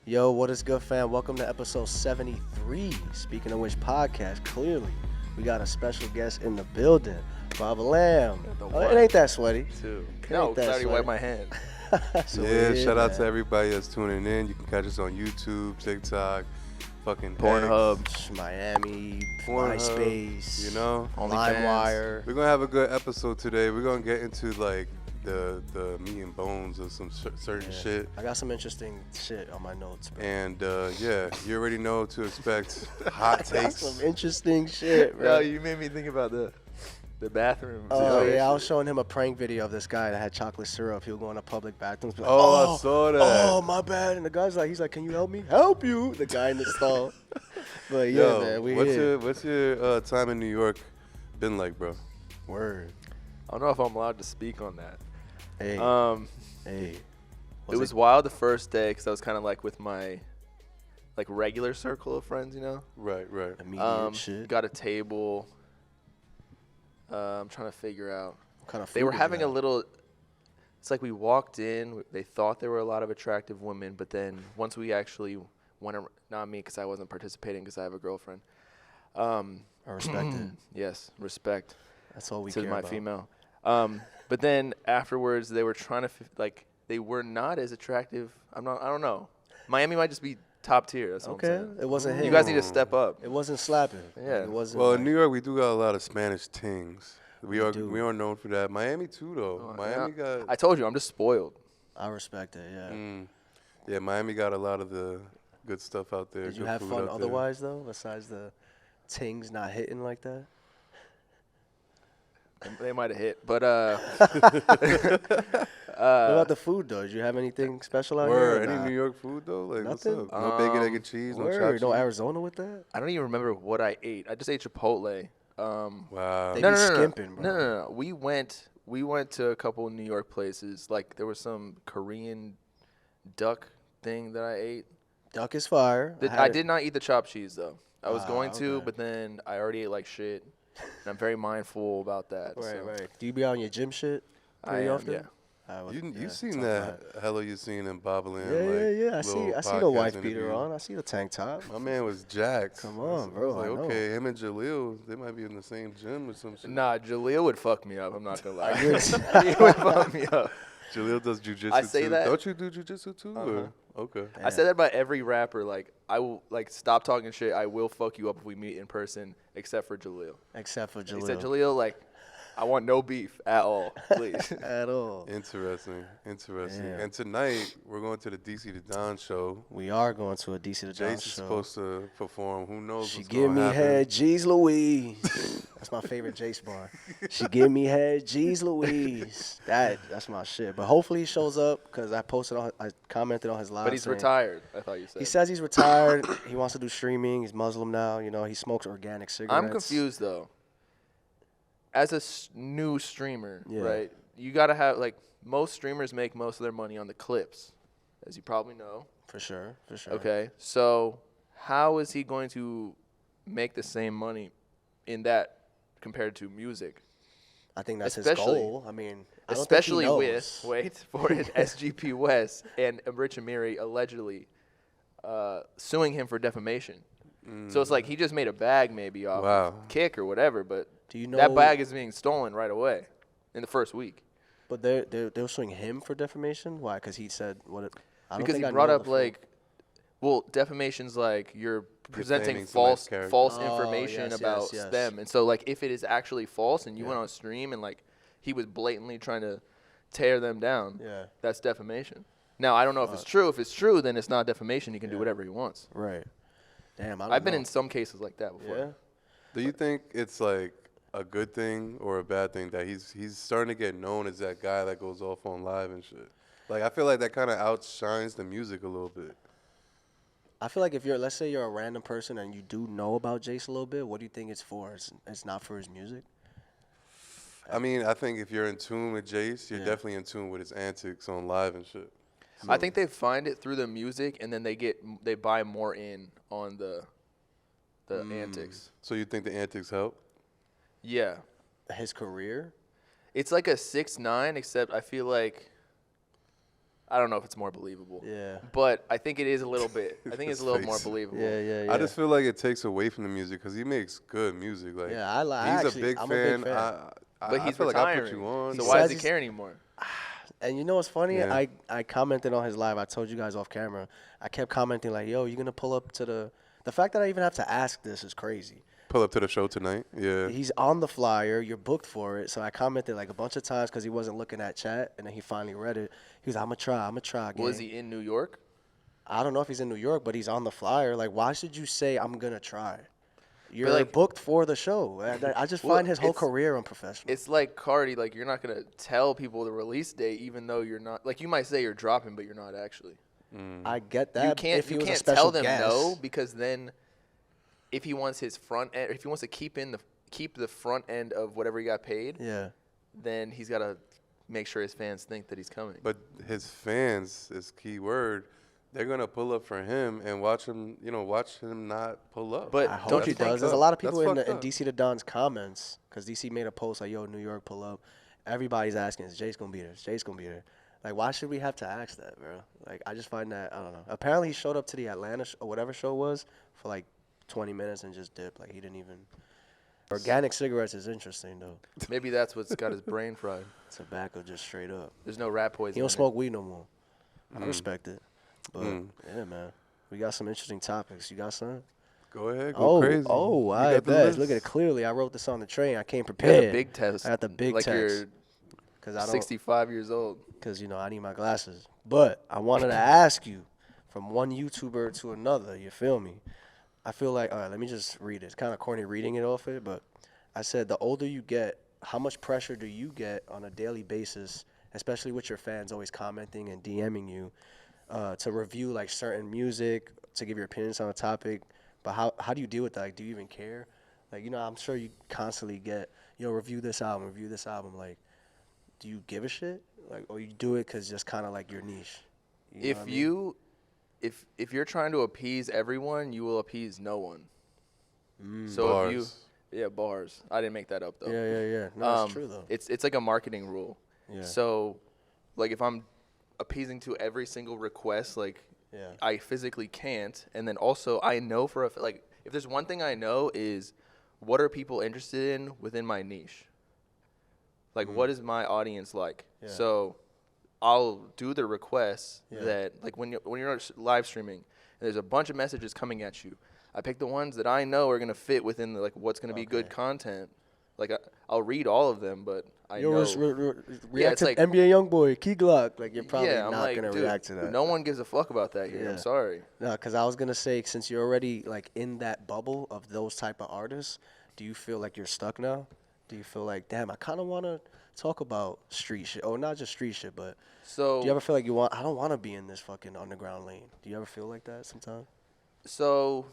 Yo, what is good, fam? Welcome to episode 73. Speaking of which podcast, clearly, we got a special guest in the building. Bobbalam. Oh, it ain't that sweaty. Too. No, I already wiped my hand. So yeah, shout out to everybody that's tuning in. You can catch us on YouTube, TikTok, fucking Pornhub, Miami, Pornhub, MySpace, you know, LimeWire. We're gonna have a good episode today. We're gonna get into like the meat and bones of some certain shit. I got some interesting shit on my notes, bro. And yeah, you already know what to expect. Hot takes. Some interesting shit, bro. Yo, you made me think about the bathroom. Oh, yeah, I was showing him a prank video of this guy that had chocolate syrup. He would go in a public bathroom. Like, I saw that. Oh, my bad. And the guy's like, can you help me? Help you. The guy in the stall. But yeah, Yo, man, what's your time in New York been like, bro? Word. I don't know if I'm allowed to speak on that. Hey. Hey. It was wild the first day because I was kind of like with my like regular circle of friends, you know? Right. Immediate shit. Got a table. I'm trying to figure out. What kind of food They were did you having a have? little. It's like we walked in. They thought there were a lot of attractive women, but then once we actually went, not me because I wasn't participating because I have a girlfriend. I respect it. Yes, respect. That's all we to care my about. female. But then afterwards, they were trying to like they were not as attractive. I don't know. Miami might just be top tier. That's what I'm Okay. saying. It wasn't him. You guys need to step up. It wasn't slapping. Yeah. It wasn't. Well, like, in New York, we do got a lot of Spanish tings. We do. are known for that. Miami too, though. Oh, Miami yeah. got. I told you, I'm just spoiled. I respect it, yeah. Yeah, Miami got a lot of the good stuff out there. Did you good have food fun out there. otherwise, though, besides the tings not hitting like that? They might have hit, but What about the food, though? Did you have anything special out Word, here? or any nah? New York food though? Like, Nothing? what's up? No bacon, egg, and cheese, no Word, no chachi? Arizona with that? I don't even remember what I ate. I just ate Chipotle. Wow. They No, be no, no, skimping, bro. no. We went to a couple New York places. Like there was some Korean duck thing that I ate. Duck is fire. I did not eat the chopped cheese though. I was going to, okay. but then I already ate like shit. And I'm very mindful about that. Right, so. right. Do you be on your gym shit I pretty am, often? yeah. You seen talk that? Hello, you seen in Bobbalam? Yeah. I see the wife beater interview. on. I see the tank top. My man was jacked. Come on, bro, I was I like, know. okay, him and Jaleel, they might be in the same gym or some shit. Nah, Jaleel would fuck me up. I'm not gonna lie. agree. He would fuck me up. Jaleel does jujitsu I say too. that- Don't you do jujitsu too? Or? Okay. I say that about every rapper. Like I will like stop talking shit. I will fuck you up if we meet in person, except for Jaleel. Except for Jaleel. He said Jaleel like, I want no beef at all, please. At all. Interesting. Damn. And tonight, we're going to the DC to Don show. We are going to a DC to Don Jace is show. supposed to perform. Who knows She what's give going me to happen. head, Jeez Louise. That's my favorite Jace bar. She give me head, Jeez Louise. That's my shit. But hopefully he shows up because I commented on his live. But he's saying- retired. I thought you said. He says he's retired. He wants to do streaming. He's Muslim now. You know, he smokes organic cigarettes. I'm confused though. As a new streamer, Yeah. right? You gotta have like most streamers make most of their money on the clips, as you probably know. For sure. Okay, so how is he going to make the same money in that compared to music? I think that's his Especially- goal. I mean, I don't Especially think he with knows. for SGP West and Rich Amiri allegedly suing him for defamation. So it's like he just made a bag maybe off of Kick or whatever, but Do you know that bag is being stolen right away in the first week. But they're suing him for defamation. Why? Because he said what? I don't Because think he I brought know up the full- like, well, defamation's like you're presenting Defaming somebody's false character. information yes, about yes. them, and so like if it is actually false and you went on stream and like he was blatantly trying to tear them down, Yeah. that's defamation. Now I don't know if it's true. If it's true, then it's not defamation. He can do whatever he wants. Right. Damn, I don't I've been know. in some cases like that before. Yeah. Do you think it's like a good thing or a bad thing that he's starting to get known as that guy that goes off on live and shit? Like, I feel like that kind of outshines the music a little bit. I feel like if let's say you're a random person and you do know about Jace a little bit, what do you think it's for? It's not for his music. I mean, I think if you're in tune with Jace, you're definitely in tune with his antics on live and shit. I think they find it through the music, and then they buy more in on the antics. So you think the antics help? Yeah, His career. it's like a 6ix9ine, except I feel like I don't know if it's more believable. Yeah. But I think it is a little bit. I think it's a little more face. believable. Yeah. I just feel like it takes away from the music because he makes good music. Like, Yeah, he's actually, a big I'm fan. a big fan. But I he's feel like I put retiring. you on. So He why does says he care anymore? And you know what's funny? Yeah. I commented on his live. I told you guys off camera. I kept commenting like, "Yo, you gonna pull up to the fact that I even have to ask this is crazy." Pull up to the show tonight. Yeah. He's on the flyer. You're booked for it. So I commented like a bunch of times because he wasn't looking at chat, and then he finally read it. He was, "I'm gonna try." Gang. Was he in New York? I don't know if he's in New York, but he's on the flyer. Like, why should you say I'm gonna try? You're like, booked for the show. I just find his whole career unprofessional. It's like Carti. Like, you're not gonna tell people the release date, even though you're not. Like, you might say you're dropping, but you're not actually. I get that. You can't. If he You was a can't special tell them guest. no, because then, if he wants his front end, if he wants to keep the front end of whatever he got paid, Yeah. then he's got to make sure his fans think that he's coming. But his fans is key word. They're gonna pull up for him and watch him. Watch him not pull up. But I hope don't he you think does. There's a lot of That's people in fucked up. DC the Don's comments because DC made a post like, "Yo, New York, pull up." Everybody's asking, "Is Jace gonna be there? Is Jace gonna be there?" Like, why should we have to ask that, bro? Like, I just find that I don't know. Apparently, he showed up to the Atlanta or whatever show it was for like 20 minutes and just dipped. Like, he didn't even. Organic cigarettes is interesting though. maybe that's what's got his brain fried. Tobacco just straight up. There's no rat poison. He in don't it. smoke weed no more. I respect it. But yeah, man, we got some interesting topics. You got some? Go ahead, go crazy. Oh, You I got the bet. list? Look at it clearly. I wrote this on the train. I came You got prepared. the big test. I got the big like text. you're Because I don't. 65 years old. Because I need my glasses. But I wanted to ask you, from one YouTuber to another. You feel me? I feel like all right. Let me just read it. It's kind of corny reading it off it, but I said the older you get, how much pressure do you get on a daily basis, especially with your fans always commenting and DMing you, to review like certain music, to give your opinions on a topic? But how do you deal with that? Like, do you even care? Like, I'm sure you constantly get, review this album. Like, do you give a shit? Like, or you do it because just kind of like your niche? You know what I mean? If you're trying to appease everyone, you will appease no one. So Bars. if you, bars. I didn't make that up though. Yeah. No, it's true though. It's like a marketing rule. Yeah. So, like if I'm appeasing to every single request, like Yeah. I physically can't, and then also I know for like if there's one thing I know is what are people interested in within my niche. Like what is my audience like? Yeah. So I'll do the requests Yeah. that like when you're live streaming and there's a bunch of messages coming at you. I pick the ones that I know are gonna fit within the, like what's gonna be good content. Like I'll read all of them, but I know. React it's to like- NBA YoungBoy, Key Glock. Like, you're probably I'm not like, going to dude, react to that. No one gives a fuck about that here. Yeah. I'm sorry. No, because I was going to say, since you're already, like, in that bubble of those type of artists, do you feel like you're stuck now? Do you feel like, damn, I kind of want to talk about street shit? Or not just street shit, but So do you ever feel like I don't want to be in this fucking underground lane? Do you ever feel like that sometimes? So,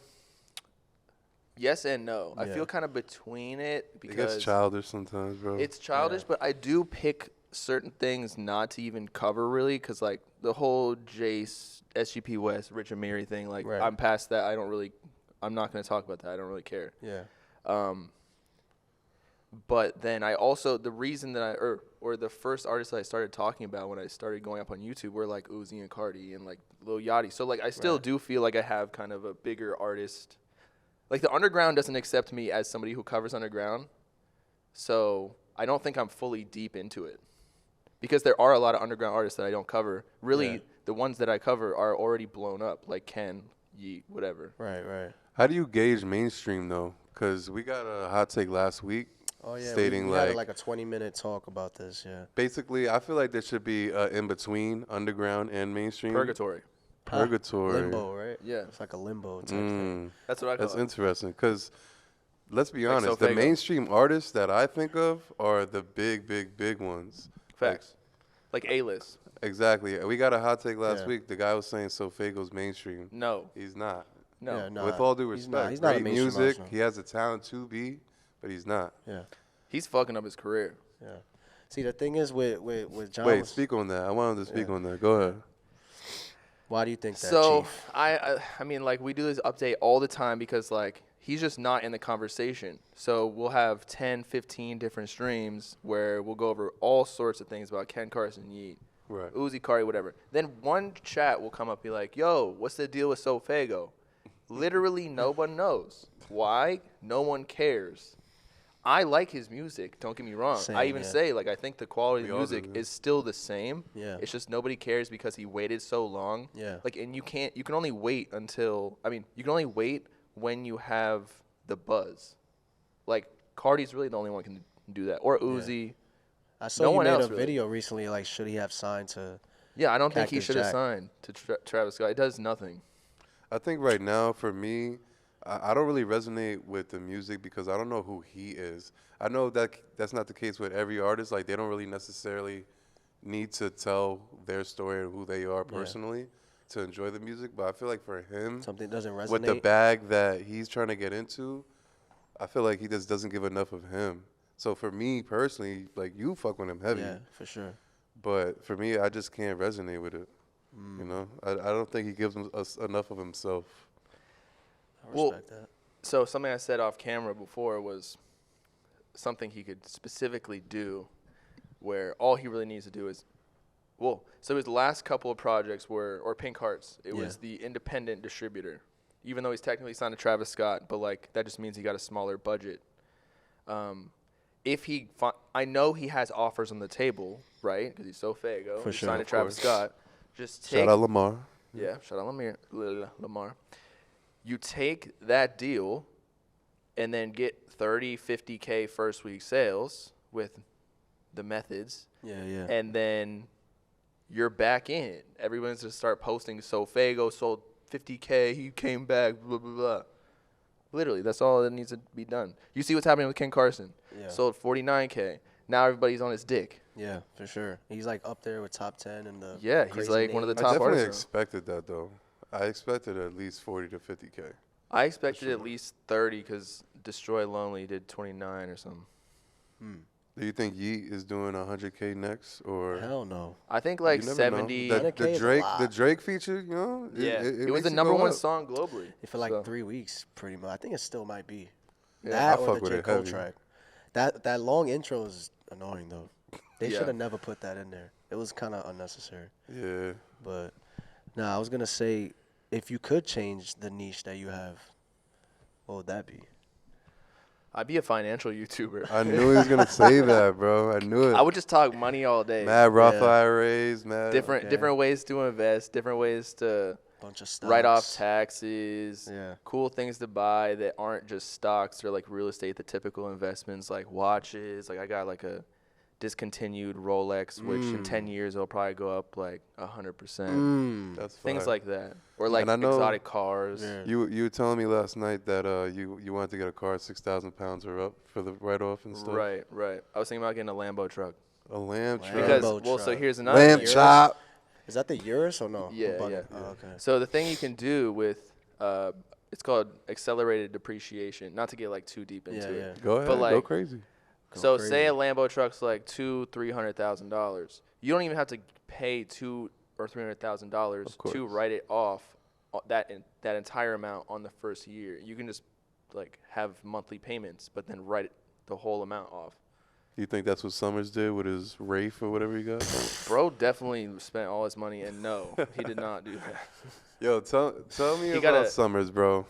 yes and no. I Yeah. feel kind of between it It because gets childish sometimes, bro. it's childish, but I do pick certain things not to even cover really because, like, the whole Jace, SGP West, Rich Amiri thing, like, Right. I'm past that. I'm not going to talk about that. I don't really care. Yeah. But then I also, the reason that or the first artists that I started talking about when I started going up on YouTube were like Uzi and Carti and like Lil Yachty. So like I still do feel like I have kind of a bigger artist. Like the underground doesn't accept me as somebody who covers underground. So I don't think I'm fully deep into it. Because there are a lot of underground artists that I don't cover. Really, the ones that I cover are already blown up, like Ken, Yeet, whatever. Right. How do you gauge mainstream though? Because we got a hot take last week. Oh, yeah. Stating we had like a 20-minute talk about this, yeah. basically, I feel like there should be in between underground and mainstream. Purgatory. Purgatory. Limbo, right? Yeah. It's like a limbo type thing. That's what I call That's it. interesting because let's be Like honest, the SoFaygo. mainstream artists that I think of are the big ones. Facts. Like A-list. Exactly. We got a hot take last Yeah. week. The guy was saying SoFaygo's mainstream. No. He's not. No. Yeah, nah. With all due He's respect, not. He's not a great mainstream music. artist. He has the talent to be, but he's not. Yeah. He's fucking up his career. Yeah. See, the thing is with John. Wait, speak on that. I wanted to speak on that. Go ahead. Why do you think that, So Chief? I mean, like, we do this update all the time because, like, he's just not in the conversation. So we'll have 10, 15 different streams where we'll go over all sorts of things about Ken Carson, Yeet, Right. Uzi, Carti, whatever. Then one chat will come up, be like, "Yo, what's the deal with SoFaygo?" Literally, no one knows. Why? No one cares. I like his music. Don't get me wrong. Same, I even yeah. say, like, I think the quality of We the all do, music yeah. is still the same. Yeah. It's just nobody cares because he waited so long. Yeah. Like, and you can only wait until, you can only wait when you have the buzz. Like, Carti's really the only one who can do that. Or Uzi. I saw No you one made else a really. video recently, like, should he have signed to... Yeah, I don't think he Cactus should have Jack. signed to Travis Scott. It does nothing. I think right now, for me, I don't really resonate with the music because I don't know who he is. I know that that's not the case with every artist. Like, they don't really necessarily need to tell their story and who they are personally to enjoy the music. But I feel like for him, Something doesn't resonate. with the bag that he's trying to get into, I feel like he just doesn't give enough of him. So for me personally, like, you fuck with him heavy. Yeah, for sure. But for me, I just can't resonate with it. You know, I don't think he gives us enough of himself. I Well, respect that. So something I said off camera before was something he could specifically do where all he really needs to do is, so his last couple of projects were, or Pink Hearts, it was the independent distributor. Even though he's technically signed to Travis Scott, but, like, that just means he got a smaller budget. If he, I know he has offers on the table, right? Because he's SoFaygo. For He's sure, signed to of Travis course. Scott. Just take, Shout out Lamar. yeah, shout out Lamar. You take that deal and then get 30, 50K first week sales with the methods, Yeah, yeah. and then you're back in. Everyone's going to start posting SoFaygo sold 50K, he came back, blah, blah, blah. Literally, that's all that needs to be done. You see what's happening with Ken Carson. Yeah. Sold 49K. Now everybody's on his dick. Yeah, for sure. He's, like, up there with top 10 and the Yeah, he's, crazy like, one of the names. I top definitely artists. expected that, though. I expected at least 40 to 50K. I expected at least 30 because Destroy Lonely did 29 or something. Do you think Yeet is doing 100K next, or Hell no. I think like you never 70. know? 100K The is a Drake, lot. the Drake feature, you know, Yeah, it was makes the you number go one up. song globally. For, like, So, 3 weeks, pretty much. I think it still might be. Yeah, That I or fuck the with J. it Cole heavy. track. That long intro is annoying, though. They Yeah. should have never put that in there. It was kind of unnecessary. Yeah, But, nah, I was going to say, if you could change the niche that you have, what would that be? I'd be a financial YouTuber. I knew he was gonna say that, bro. I knew it. I would just talk money all day. Mad Roth Yeah. IRAs, mad. Different ways to invest, different ways to Bunch of stocks. write off taxes, Yeah. cool things to buy that aren't just stocks or like real estate, the typical investments like watches. Like I got like a discontinued Rolex, which in 10 years will probably go up like 100%. That's Things fire. like that. Or like And I know- exotic cars. Yeah. You were telling me last night that you wanted to get a car 6,000 pounds or up for the write off and stuff. Right. I was thinking about getting a Lambo truck. A lamb truck. Because, Lambo well, so truck. here's another lamb thing. chop. Is that the Urus or no? Yeah, What yeah. button? Oh, okay. So the thing you can do with, it's called accelerated depreciation. Not to get like too deep into Yeah, it. yeah. Go ahead. But, go like, crazy. So crazy. say a Lambo truck's like $200,000-$300,000. You don't even have to pay $200,000 or $300,000 Of course. to write it off that entire amount on the first year. You can just like have monthly payments, but then write the whole amount off. You think that's what Summrs did with his Wraith or whatever he got? Bro definitely spent all his money, and no, he did not do that. Yo, tell me He about gotta- Summrs, bro.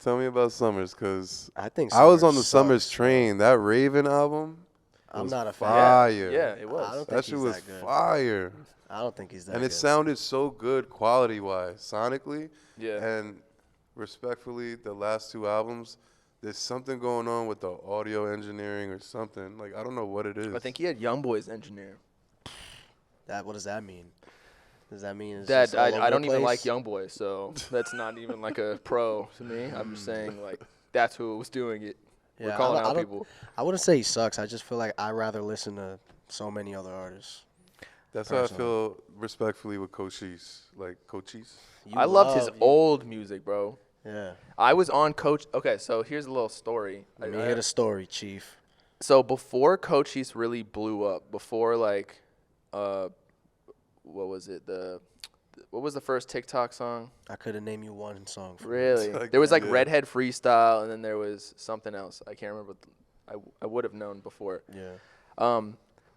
Tell me about Summrs, cause I think I was on the Summrs Summrs sucks. train. That Raven album, I'm was not a fan. fire. Yeah, it I was. don't That think shit he's was that good. fire. I don't think he's that And good. it sounded so good quality wise, sonically. Yeah. And respectfully, the last two albums, there's something going on with the audio engineering or something. Like I don't know what it is. I think he had YoungBoy's engineer. What does that mean? Does that mean it's That just all over I the don't even like place? YoungBoy, so that's not even like a pro to me. I'm just saying like that's who was doing it. We're Yeah, calling I out don't- people. I wouldn't say he sucks. I just feel like I'd rather listen to so many other artists. That's how I personally. feel respectfully with Cochise. Like Cochise. You I loved his love- old music, bro. Yeah. I was on Coach. Okay, so here's a little story. Let me hear the story, Chief. So before Cochise really blew up, before like, what was it? What was the first TikTok song? I couldn't name you one song. From Really? Like, There was like yeah. Redhead Freestyle, and then there was something else. I can't remember. I would have known before. Yeah.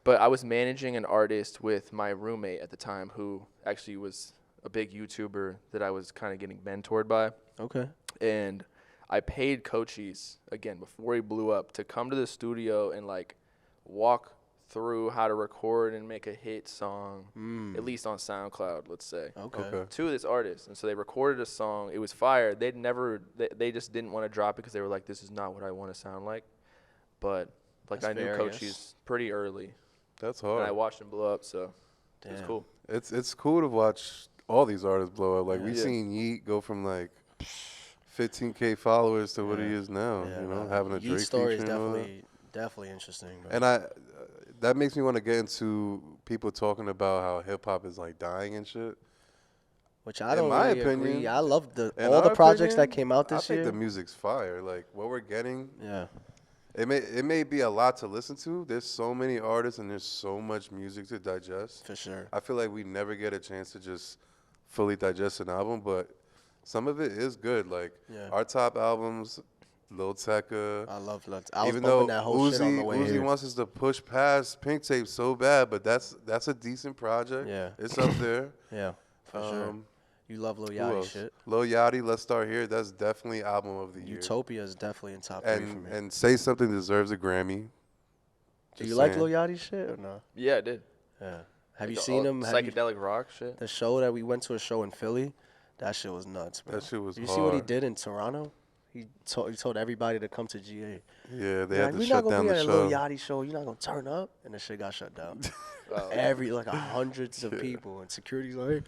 But I was managing an artist with my roommate at the time who actually was a big YouTuber that I was kind of getting mentored by. Okay. And I paid Cochise, again, before he blew up, to come to the studio and, like, walk through how to record and make a hit song, at least on SoundCloud, let's say. Okay. To this artist. And so they recorded a song. It was fire. They just didn't want to drop it because they were like, this is not what I want to sound like. But, like, That's I knew fair, I Cochise guess. pretty early. That's And I hard. watched him blow up, so it was Damn. cool. It's cool to watch all these artists blow up. Like, we Yeah. seen Yeet go from, like, 15K followers to what he Yeah. is now, Yeah, you know, nah, having a Yeat's Drake story feature is and all that. definitely interesting. Bro. And that makes me want to get into people talking about how hip-hop is, like, dying and shit. Which I in don't my really opinion, agree. I love In all our the projects that opinion, came out this I think year. the music's fire. Like, what we're getting, Yeah. it may be a lot to listen to. There's so many artists and there's so much music to digest. For sure. I feel like we never get a chance to just fully digest an album, but some of it is good. Like, Yeah. our top albums, Lil Tecca. I love Lutz. I was Even bumping though that whole shit on the way Uzi here. wants us to push past Pink Tape so bad, but that's a decent project. Yeah. It's up there. Yeah, for sure. You love Lil Who Yachty else? shit. Lil Yachty, Let's Start Here. That's definitely album of the year. Utopia is definitely in top 3 for me. And Say Something deserves a Grammy. Do Just you like saying. Lil Yachty shit or no? Yeah, I did. Yeah. Have you Like, seen all him? Have you- Psychedelic rock shit. the show that we went to a show in Philly, that shit was nuts, bro. That shit was Did you see what he hard. did in Toronto? He told everybody to come to GA. Yeah, they Like, had to we're shut not gonna down be the at a Lil show. Yachty show. You're not gonna turn up, and the shit got shut down. Oh. Hundreds of people, and security's like,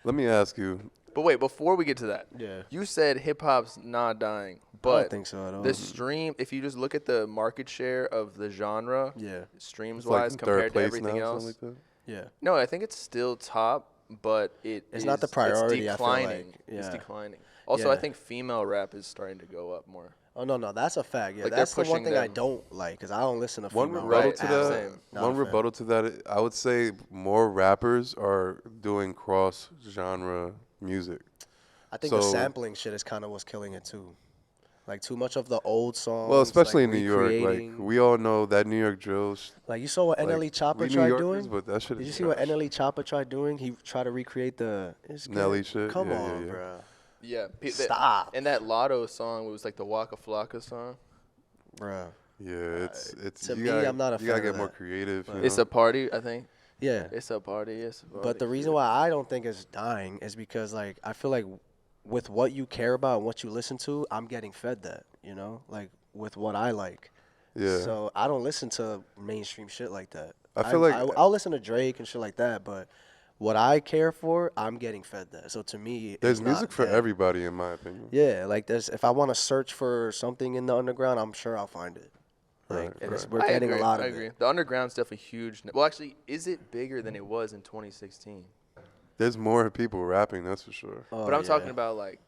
Let me ask you. But wait, before we get to that, yeah. you said hip hop's not dying, I but don't think so at all. the stream, if you just look at the market share of the genre, Yeah, streams It's like wise in compared third to place everything now, else, something like that. yeah. no, I think it's still top, but It's not the priority, I It's feel like. declining. It's Yeah. declining. Also, I Yeah. think female rap is starting to go up more. Oh no, that's a fact. Yeah, Like, they're that's the one pushing thing I them. don't like because I don't listen to One female rebuttal rap to at that. all. Same. Not One a fan. rebuttal to that. I would say more rappers are doing cross genre music. I think the So- sampling shit is kind of what's killing it too. Like too much of the old songs. Well, especially like, in New York, like recreating. we all know that New York drill. Like you saw what like, NLE Chopper we New tried Yorkers, doing. but that shit Did you is see what trash. NLE Chopper tried doing? He tried to recreate the it's good. Nelly shit? Come Yeah, on, yeah. bro. Yeah. Stop. And that Lotto song was like the Waka Flocka song. Bruh. Yeah, it's to you me, gotta, I'm not a You gotta fan of get more that. creative. But- You It's know? a party, I think. Yeah. It's a party. It's a party. But the reason why I don't think it's dying is because like I feel like with what you care about and what you listen to, I'm getting fed that, you know? Like with what I like. Yeah. So I don't listen to mainstream shit like that. I feel like- I'll listen to Drake and shit like that, but what I care for, I'm getting fed that. So to me, There's it's not music for dead. everybody, in my opinion. Yeah, like there's if I want to search for something in the underground, I'm sure I'll find it. Like Right, and it's, right. we're I getting agree, a lot of I agree. it. The underground's definitely huge. Well, actually, is it bigger than it was in 2016? There's more people rapping, that's for sure. Oh, But I'm yeah. talking about like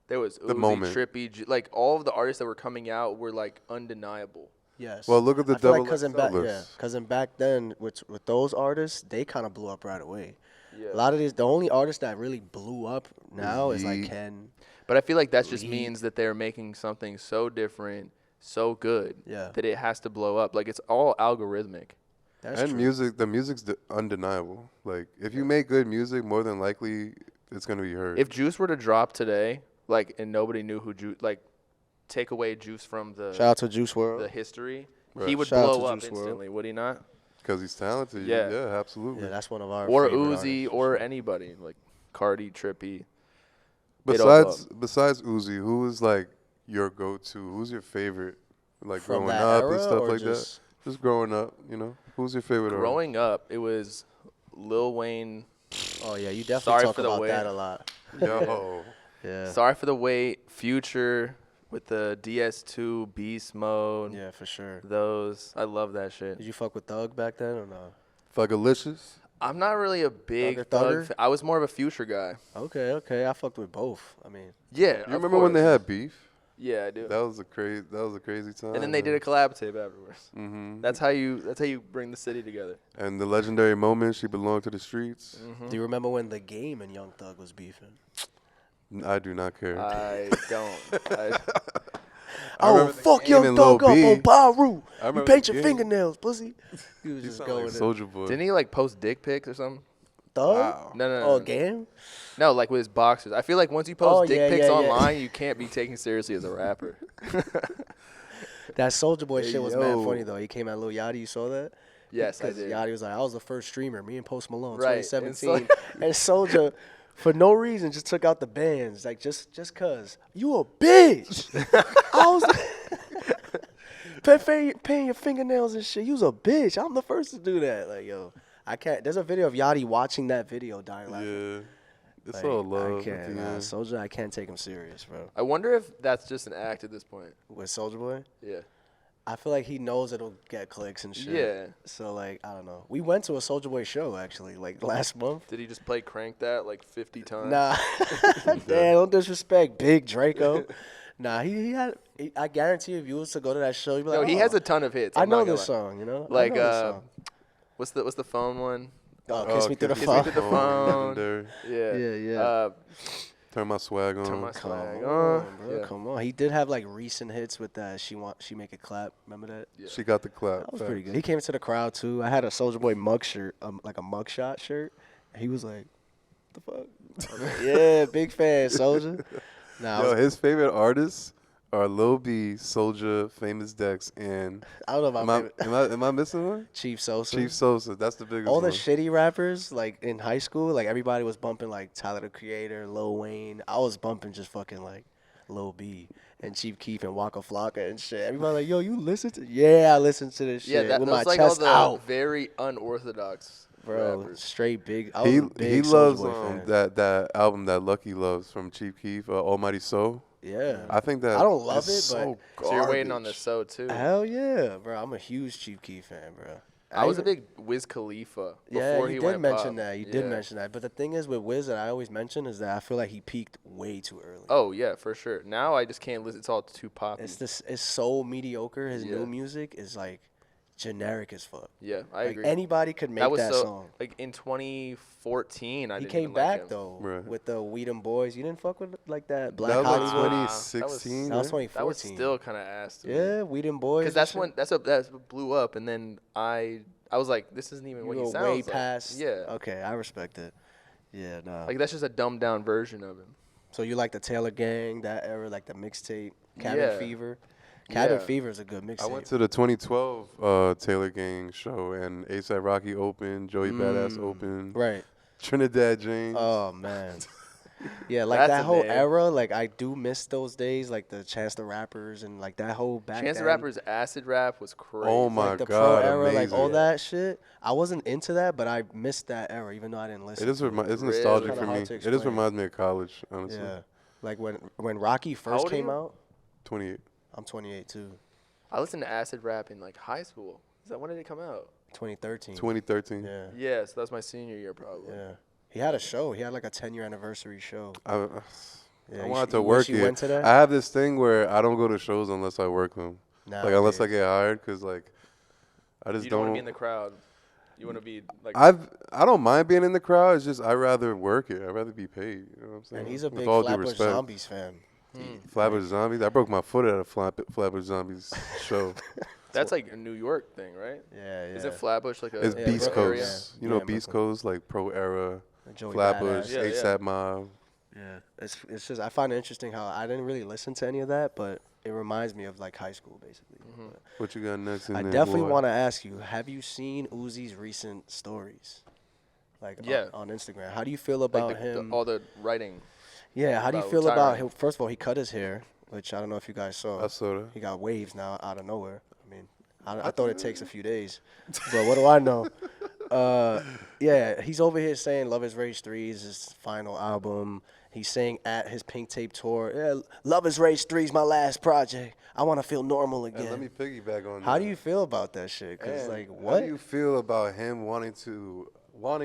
there was The Uzi, moment. Trippy, like all of the artists that were coming out were like undeniable. Yes. Well, look at the I feel like double cause in XL back, list. because in back then with those artists, they kind of blew up right away. Yeah. A lot of these, the only artist that really blew up now is like Yeet. Ken. But I feel like that just Yeet. means that they're making something so different, so good, Yeah. that it has to blow up. Like it's all algorithmic. That's And true. the music's undeniable. Like, if you make good music, more than likely, it's gonna be heard. If Juice were to drop today, like, and nobody knew who Juice, like, take away Juice from Shout out to Juice the World. history, Right. he would Shout out blow to up Juice WRLD. instantly, would he not? Because he's talented. Yeah. Yeah, absolutely. Yeah, that's one of our Or favorite Uzi, artists. or anybody, like Carti, Trippy. It'll blow Besides Uzi, who is like your go-to? Who's your favorite? Like From growing that up era, and stuff or like just- that. Just growing up, you know. Who's your favorite? artist? Growing up, it was Lil Wayne. Oh yeah, you definitely Sorry talk for the about wait. that a lot. Yo, Yeah. Sorry for the wait. Future with the DS2 Beast Mode. Yeah, for sure. Those. I love that shit. Did you fuck with Thug back then or no? Fuckalicious. I'm not really a big Thugger Thug. Thugger? I was more of a Future guy. Okay. I fucked with both. I mean, Yeah. You remember when they had beef? Yeah, I do. That was a crazy time. And then they did a collab tape afterwards. Mm-hmm. That's how you bring the city together. And the legendary moment, she belonged to the streets. do you remember when The Game and Young Thug was beefing? I do not care. I don't. I Oh, remember the fuck game Young in Lil Thug up B. on Baru. I You remember paint the your game. fingernails, pussy. He was He just sound going like in. Soulja Boy. Didn't he like post dick pics or something? Thug? Wow. No. Oh, game? No, like with his boxers. I feel like once you post Oh, dick yeah, pics yeah, yeah. online, you can't be taken seriously as a rapper. That Soulja Boy Hey, shit was mad yo. funny, though. He came at Lil Yachty. You saw that? Yes, I 'Cause did. Yachty was like, I was the first streamer, me and Post Malone, Right, and 2017. And Soulja, for no reason, just took out the bands. Like, just cuz. You a bitch. I was paying your fingernails and shit. You was a bitch. I'm the first to do that. Like, yo, I can't. There's a video of Yachty watching that video dying laughing. Yeah. It's Like, all love. I at can't. the Nah, end. Soulja, I can't take him serious, bro. I wonder if that's just an act at this point. With Soulja Boy, Yeah. I feel like he knows it'll get clicks and shit. Yeah. So like, I don't know. We went to a Soulja Boy show actually, like last month. Did he just play Crank That like 50 times? Nah, damn, don't disrespect Big Draco. Nah, he had. I guarantee if you was to go to that show, you'd be like, No, he oh, has a ton of hits. I I'm not know gonna this lie. song, you know. Like I know this song. what's the phone one? Oh, Kiss Me Through the Kiss Phone. Me Through the Phone. Legendary. Yeah. Yeah. Turn my swag on. Turn my Come swag on, on. bro. Yeah. Come on. He did have like recent hits with that. She make it clap. Remember that? Yeah. She got the clap. That was pretty good. He came into the crowd too. I had a Soulja Boy mug shirt, like a mugshot shirt. He was like, "The fuck?" I was like, yeah, big fan, Soulja. Nah, Yo, his favorite artists are Lil B, Soulja, Famous Dex, and I don't know about am I missing one? Chief Sosa. Chief Sosa. That's the biggest All the one. shitty rappers, like in high school, like everybody was bumping like Tyler the Creator, Lil Wayne. I was bumping just fucking like Lil B and Chief Keef and Waka Flocka and shit. Everybody like, yo, you listen to? Yeah, I listen to this shit Yeah, with my that's like all chest the out, very unorthodox bro. rappers. Straight big. I was a big He Soulja loves Boy fan. that album that Lucky loves from Chief Keef, Almighty Soul. Yeah, I think that I don't love is it, but so So you're waiting on the garbage. So too. hell yeah, bro. I'm a huge Chief Keef fan, bro. I was a even- big Wiz Khalifa Yeah, before you he did went mention pop. that. You did Yeah. mention that. But the thing is with Wiz that I always mention is that I feel like he peaked way too early. Oh yeah, for sure. Now I just can't listen. It's all too poppy. It's so mediocre. His Yeah. new music is like generic as fuck. Yeah, I Like agree. anybody could make that was that so song. like in 2014. I He didn't came even like back him. though Right. with the We Dem Boys. You didn't fuck with like that Black That was like Hollywood. 2016. That was right? 2014. That was still kind of ass to me. Yeah, We Dem Boys. Because that's when that's what blew up, and then I was like, this isn't even you what go he sounds way like. past. Yeah, Okay, I respect it. Yeah, nah. like that's just a dumbed down version of him. So you like the Taylor Gang, that era, like the mixtape, Cabin Yeah. Fever. Cabin Yeah. Fever is a good I mixtape. went to the 2012 Taylor Gang show, and A$AP Rocky opened, Joey Badass opened, Right. Trinidad James. Oh man. Yeah, like That's that a whole name. era, like I do miss those days, like the Chance the Rappers and like that whole back Chance the then, Rapper's acid rap was crazy. Oh my like the God, pro era, like all amazing. that shit. I wasn't into that, but I missed that era, even though I didn't listen. It is to it's Really? nostalgic Kinda for hard me. to It just explain. reminds me of college, honestly. Yeah, like when Rocky first old are came you? out. 28. I'm 28 too. I listened to acid rap in like high school. Is that when did it come out? 2013. 2013. Yeah, Yeah, so that was my senior year probably. yeah. He had a show. He had like a 10-year anniversary show. I Yeah, wanted to you work wish you it. went to that? I have this thing where I don't go to shows unless I work them. Nah, Like unless I okay. get hired, cause like I just You don't want to don't. be in the crowd. You want to be like. I don't mind being in the crowd. It's just I rather work it. I'd rather be paid. You know what I'm saying? And he's a With big all due Flatbush respect. Zombies fan. Flatbush Zombies. I broke my foot at a Flatbush Zombies show. That's like a New York thing, right? Yeah, yeah. Is it Flatbush like a? It's Yeah, Beast Brooklyn, Coast. yeah. You know Yeah, Beast Brooklyn. Coast, like Pro Era, Joey Flatbush, Badass. Yeah, yeah. ASAP Mob. Yeah, it's just I find it interesting how I didn't really listen to any of that, but it reminds me of like high school basically. But What you got next? In I there, definitely boy? want to ask you: have you seen Uzi's recent stories, like Yeah. on Instagram? How do you feel Like about him? all the writing. Yeah, how do you about feel about retiring. him? First of all, he cut his hair, which I don't know if you guys saw. I saw that. He got waves now out of nowhere. I mean, I thought it takes a few days, but what do I know? Yeah, he's over here saying "Love Is Rage 3" is his final album. He's saying at his Pink Tape tour, yeah, "Love Is Rage 3 is my last project. I want to feel normal again." And let me piggyback on that. How do you feel about that shit? Cause And like How what? do you feel about him wanting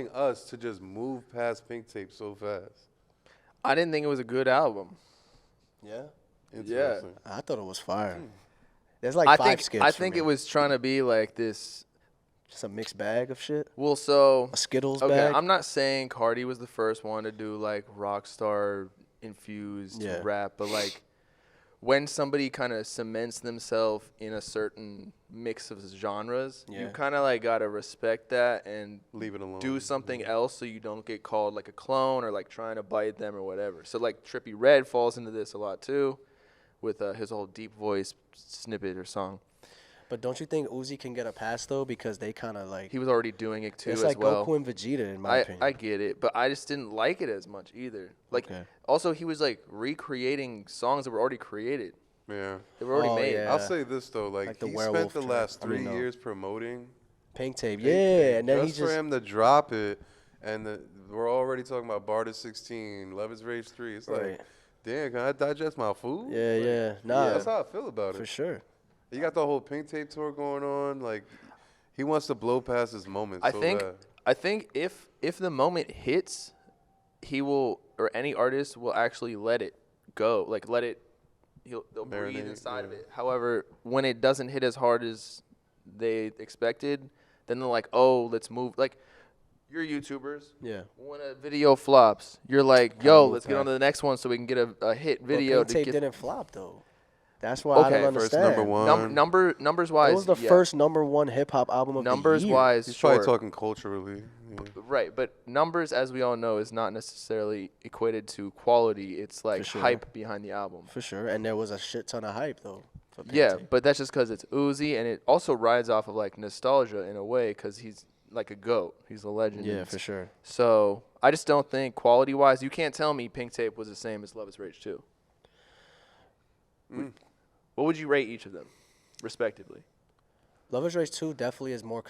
us to just move past Pink Tape so fast? I didn't think it was a good album. Yeah, Interesting. I thought it was fire. There's like I five think skits. I for think me. it was trying to be like this. just a mixed bag of shit. Well, so A Skittles okay, bag. I'm not saying Carti was the first one to do like rock star infused Yeah. rap, but like when somebody kind of cements themselves in a certain mix of genres, you Yeah. kind of like gotta respect that and Leave it alone. do something else so you don't get called like a clone or like trying to bite them or whatever. So like Trippie Redd falls into this a lot too, with his whole deep voice snippet or song. But don't you think Uzi can get a pass though, because they kind of like He was already doing it too it's as like well. Goku and Vegeta in my opinion. I get it, but I just didn't like it as much either. Like, Okay. also he was like recreating songs that were already created. Yeah. They were already Oh, made. yeah. I'll say this though, like Like the he spent werewolf the track. last I 3 mean, no. years promoting Pink tape, Pink yeah, Tape. and then he for just him to drop it, and we're already talking about Barter 16, Love Is Rage 3. It's Right. like, damn, can I digest my food? yeah, Like, yeah, nah, That's how I feel about for it. sure. You got the whole Pink Tape tour going on. Like, he wants to blow past his moment. I so think bad. I think if the moment hits, he will, or any artist will actually let it go. Like let it, they'll breathe Marinate, inside of yeah. it. However, when it doesn't hit as hard as they expected, then they're like, oh, let's move. Like, you're YouTubers. Yeah. When a video flops, you're like, Kinda yo, move let's get on past. to the next one so we can get a hit video. But Pink To tape get didn't flop though. That's why I Okay, don't first understand. number 1. numbers wise. It was the yeah. first #1 hip hop album of Numbers the year. wise, He's sure. probably talking culturally. Yeah. Right, but numbers, as we all know, is not necessarily equated to quality. It's like sure. hype behind the album. For sure, and there was a shit ton of hype though. For Pink Yeah, Tape. but that's just because it's Uzi, and it also rides off of like nostalgia in a way because he's like a GOAT. He's a legend. Yeah, and for sure. So I just don't think quality-wise, you can't tell me Pink Tape was the same as Love Is Rage 2. What would you rate each of them, respectively? Love Is Rage 2 definitely is more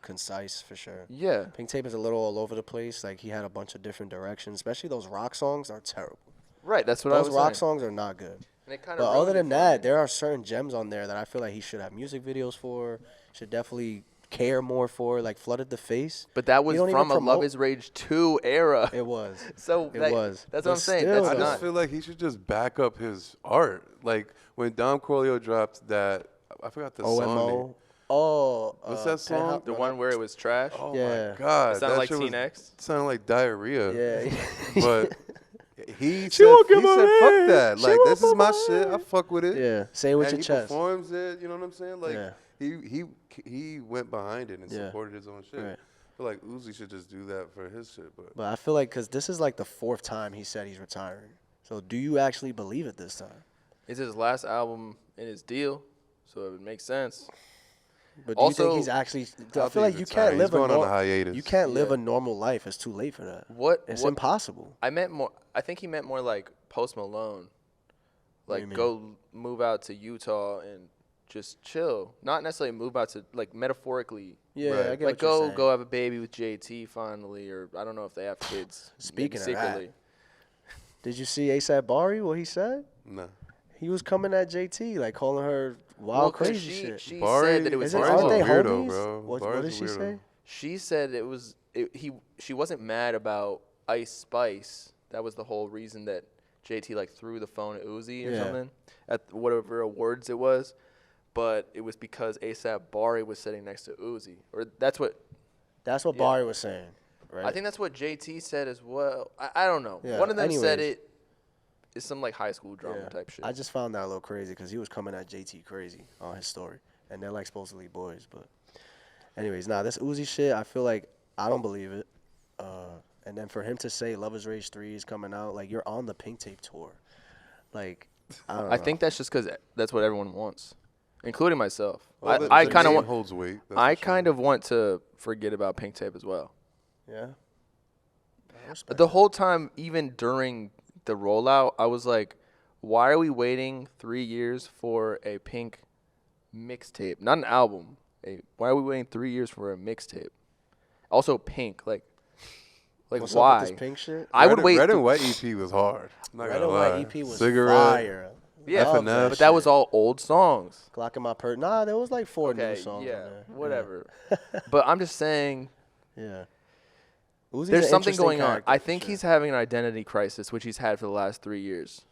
concise for sure. Yeah. Pink Tape is a little all over the place. Like he had a bunch of different directions. Especially those rock songs are terrible. Right, that's what I Those was rock saying. songs are not good. And it kinda But ruined other it than for that, me. there are certain gems on there that I feel like he should have music videos for. Should definitely care more for. Like Flooded the Face. But that was don't even from a Love promote- Is Rage 2 era. It was. So It that- was. That's But what I'm saying. still, That's I though. just not. feel like he should just back up his art. Like when Dom Corleo dropped that, I forgot the song. name. OMO. Oh. What's that song? Penthouse- The one where it was trash. Oh Yeah. my god, It sounded that like shit was- Teen X. Sounded like diarrhea. Yeah. But he She said, won't he give said away. fuck that. She Like won't this is my give shit. away. I fuck with it. Yeah. Say it with And your he chest. performs it. You know what I'm saying? Like Yeah. he went behind it and Yeah. supported his own shit. Right. I feel like Uzi should just do that for his shit. But I feel like because this is like the 4th time he said he's retiring. So do you actually believe it this time? It's his last album in his deal, so it would make sense. But do you Also- think he's actually? I don't feel think like he's you retiring. can't live He's going on nor- a hiatus. You can't live Yeah. a normal life. It's too late for that. What? It's what impossible. I meant more. I think he meant more like Post Malone. What do Like you go move out to Utah and just chill. Not necessarily move out to like metaphorically. Yeah, Right. I get Like what you're saying. go have a baby with JT finally, or I don't know if they have kids. maybe Speaking of that, secretly. Did you see ASAP Bari? What he said? No. He was coming at JT, like calling her wild, Well, 'cause crazy she, shit. She Bari- said that it was Is it, Bari's aren't a they weirdo, homies? bro. What Bari's did a she weirdo. say? She said it was she wasn't mad about Ice Spice. That was the whole reason that JT like threw the phone at Uzi or Yeah. something at whatever awards it was. But it was because ASAP Bari was sitting next to Uzi. Or that's what That's what Yeah. Bari was saying, right? I think that's what JT said as well. I don't know. Yeah, One of them said anyways. it is some like high school drama Yeah. type shit. I just found that a little crazy because he was coming at JT crazy on his story, and they're like supposedly boys. But, anyways, this Uzi shit, I feel like I don't believe it. And then for him to say Love Is Rage 3 is coming out, like you're on the Pink Tape tour, like I don't know. I think that's just because that's what everyone wants, including myself. Well, the I kind name of want. holds weight. that's I for sure. kind of want to forget about Pink Tape as well. yeah. I respect The that. whole time, even during the rollout, I was like, why are we waiting 3 years for a Pink mixtape? Not an album. Why are we waiting 3 years for a mixtape? Also Pink, like What's why? up with this Pink shit? I would wait. Red and White EP was hard. I'm not Red gonna and lie. White EP was Cigarette. fire. Yeah, Love FNF. but that was shit. all old songs. Glock in my purse. Nah, there was like 4 new Okay, songs on yeah, there. whatever. But I'm just saying, Yeah. Uzi's there's an something interesting going on. character, I for think sure. he's having an identity crisis, which he's had for the last 3 years.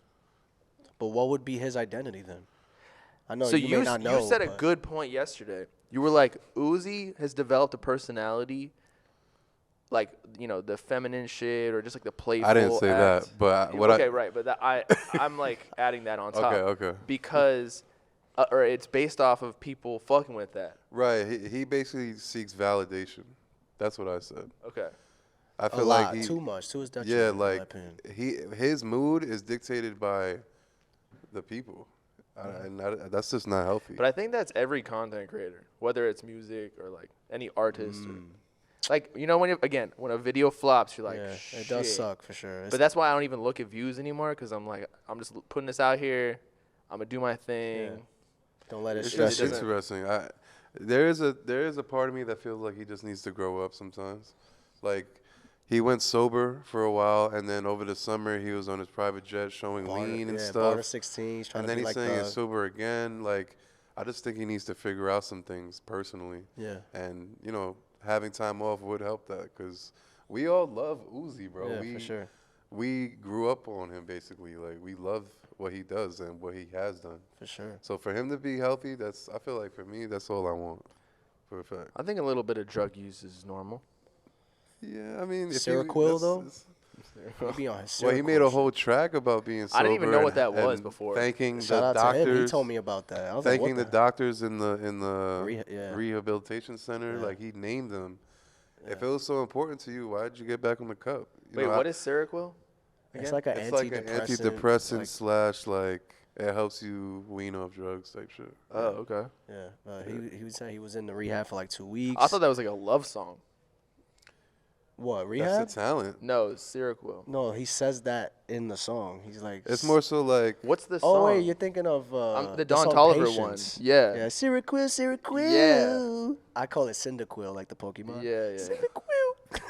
But what would be his identity then? I know So you may not know. you said a but- good point yesterday. You were like, Uzi has developed a personality like the feminine shit or just like the playful. I didn't say act. that, but what okay, right, but I'm like adding that on top. Okay. Because, or it's based off of people fucking with that. Right, he basically seeks validation. That's what I said. Okay. I A feel lot, like too much, too much. yeah, in my like opinion. his mood is dictated by the people, that's just not healthy. But I think that's every content creator, whether it's music or like any artist. Or, like when a video flops, you're like, Yeah, shit. it does suck for sure. But that's why I don't even look at views anymore because I'm like, I'm just putting this out here. I'm gonna do my thing. Yeah. Don't let it It's stress just you. interesting. There is a part of me that feels like he just needs to grow up sometimes. Like he went sober for a while, and then over the summer he was on his private jet showing lean and stuff. Barter 16, he's trying And to then be he's like saying he's the, sober again. Like I just think he needs to figure out some things personally. Yeah. And having time off would help that because we all love Uzi, bro. Yeah, for sure. We grew up on him basically. Like we love what he does and what he has done. For sure. So for him to be healthy, I feel like for me, that's all I want. For a fact. I think a little bit of drug use is normal. Yeah, I mean, Seroquel, though? He be on his Well, he made a shit. whole track about being sober. I didn't even know what that was and before. Thanking Shout the out doctors. to him. He told me about that. I was like, Thanking what the doctors in the Yeah. rehabilitation center. Yeah. Like he named them. If it was so important to you, why did you get back on the cup? Wait, what is Seroquel? It's like an It's like an antidepressant slash like it helps you wean off drugs type shit. Oh, okay. Yeah. He was saying he was in the rehab for like 2 weeks. I thought that was like a love song. What, rehab? That's the talent. No, it's Seroquel. No, he says that in the song. He's like, It's more so like What's the song? oh wait, you're thinking of the Don song Toliver Patience. one. Yeah. Yeah, Seroquel. Yeah. I call it Cyndaquil, like the Pokemon. Yeah. Cyndaquil.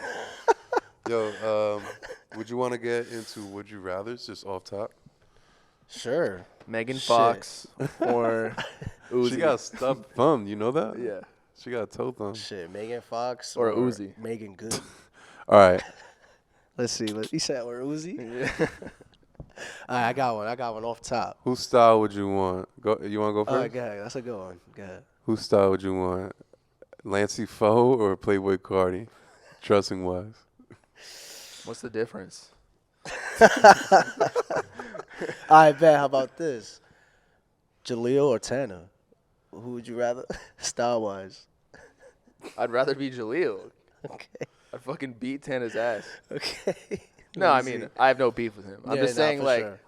yo, would you want to get into would you rather's just off top? Sure. Megan Shit. Fox or Uzi. She got stubbed thumb, you know that? Yeah. She got a toe thumb. Shit, Megan Fox Or Uzi. Megan Good. All right. Let's see. He said or Uzi. Yeah. All right, I got one off top. Whose style would you want? You want to go All first? right, go ahead. That's a good one. Go ahead. Whose style would you want? Lancey Foe or Playboy Carti? Dressing wise. What's the difference? All right, bet. How about this? Jaleel or Tana? Who would you rather? Style wise. I'd rather be Jaleel. Okay. I'd fucking beat Tana's ass. Okay. No, I mean, I have no beef with him. I'm just saying, for like, sure.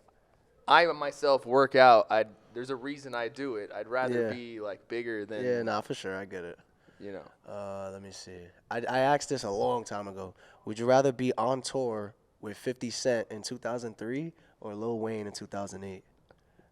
I myself work out. There's a reason I do it. I'd rather Yeah. be, like, bigger than, Yeah, nah, for sure. I get it. Let me see. I asked this a long time ago. Would you rather be on tour with 50 Cent in 2003 or Lil Wayne in 2008?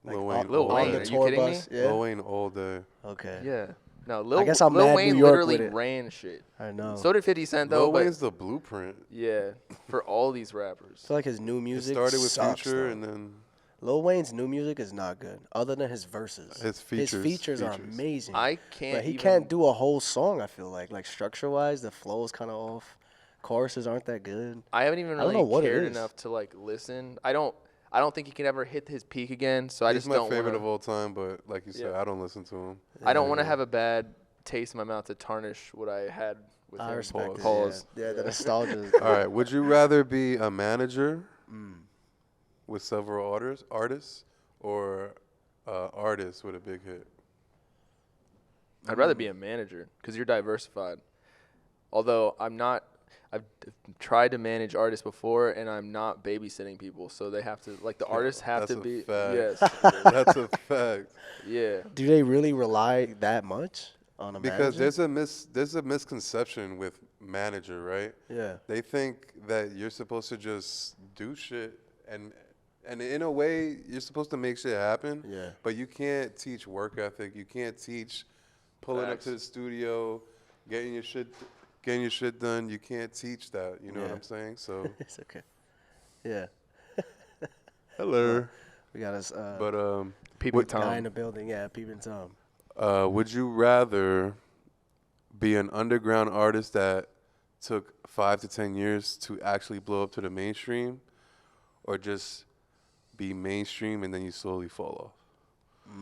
Like Lil Wayne. Lil all Wayne, day. are you kidding me? Yeah. Lil Wayne all day. Okay. Yeah. No, I guess I'm Lil mad Wayne New York literally with it. ran shit. I know. So did 50 Cent, though. Lil but Wayne's the blueprint. yeah, for all these rappers. I feel like his new It music started with sucks, Future though. and then Lil Wayne's new music is not good, other than his verses. His features- features are features. amazing. I can't But he even- can't do a whole song, I feel like structure-wise, the flow is kind of off. Choruses aren't that good. I haven't even I don't really know what it cared is. enough to, like, listen. I don't think he can ever hit his peak again, so I he's just my don't favorite wanna, of all time, but like you said, Yeah. I don't listen to him. I don't want to have a bad taste in my mouth to tarnish what I had with I him. respect it. Pause. Yeah, the nostalgia is All right, would you rather be a manager with several artists or artist with a big hit? I'd rather be a manager because you're diversified. Although I've tried to manage artists before, and I'm not babysitting people, so they have to, like, the artists have That's to a be. fact. Yes. That's a fact. Yeah. Do they really rely that much on a Because manager? there's a misconception with manager, right? Yeah. They think that you're supposed to just do shit and in a way you're supposed to make shit happen. Yeah. But you can't teach work ethic. You can't teach pulling up to the studio, getting your shit done. You can't teach that. You know what Yeah. I'm saying? So It's okay. Yeah. hello. We got us But People guy in Tom. the building. Yeah, peeping Tom. would you rather be an underground artist that took 5 to 10 years to actually blow up to the mainstream, or just be mainstream and then you slowly fall off?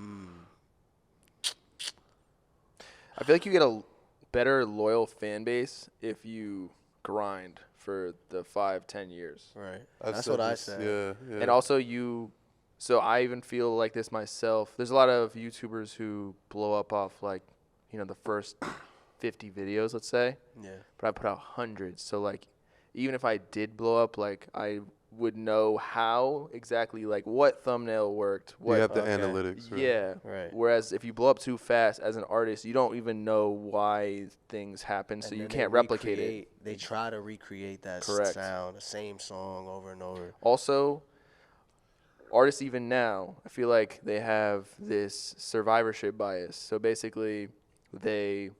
I feel like you get a better loyal fan base if you grind for the 5-10 years. Right. I've That's said what I this, said. Yeah, yeah. And also so I even feel like this myself. There's a lot of YouTubers who blow up off like, the first 50 videos, let's say. Yeah. But I put out hundreds. So like, even if I did blow up, like I would know how exactly, like what thumbnail worked. You What have the okay. analytics. Right? Yeah. Right. Whereas if you blow up too fast as an artist, you don't even know why things happen, so And you then they can't replicate it. They try to recreate that Correct. sound, the same song over and over. Also, artists even now, I feel like they have this survivorship bias. So basically, they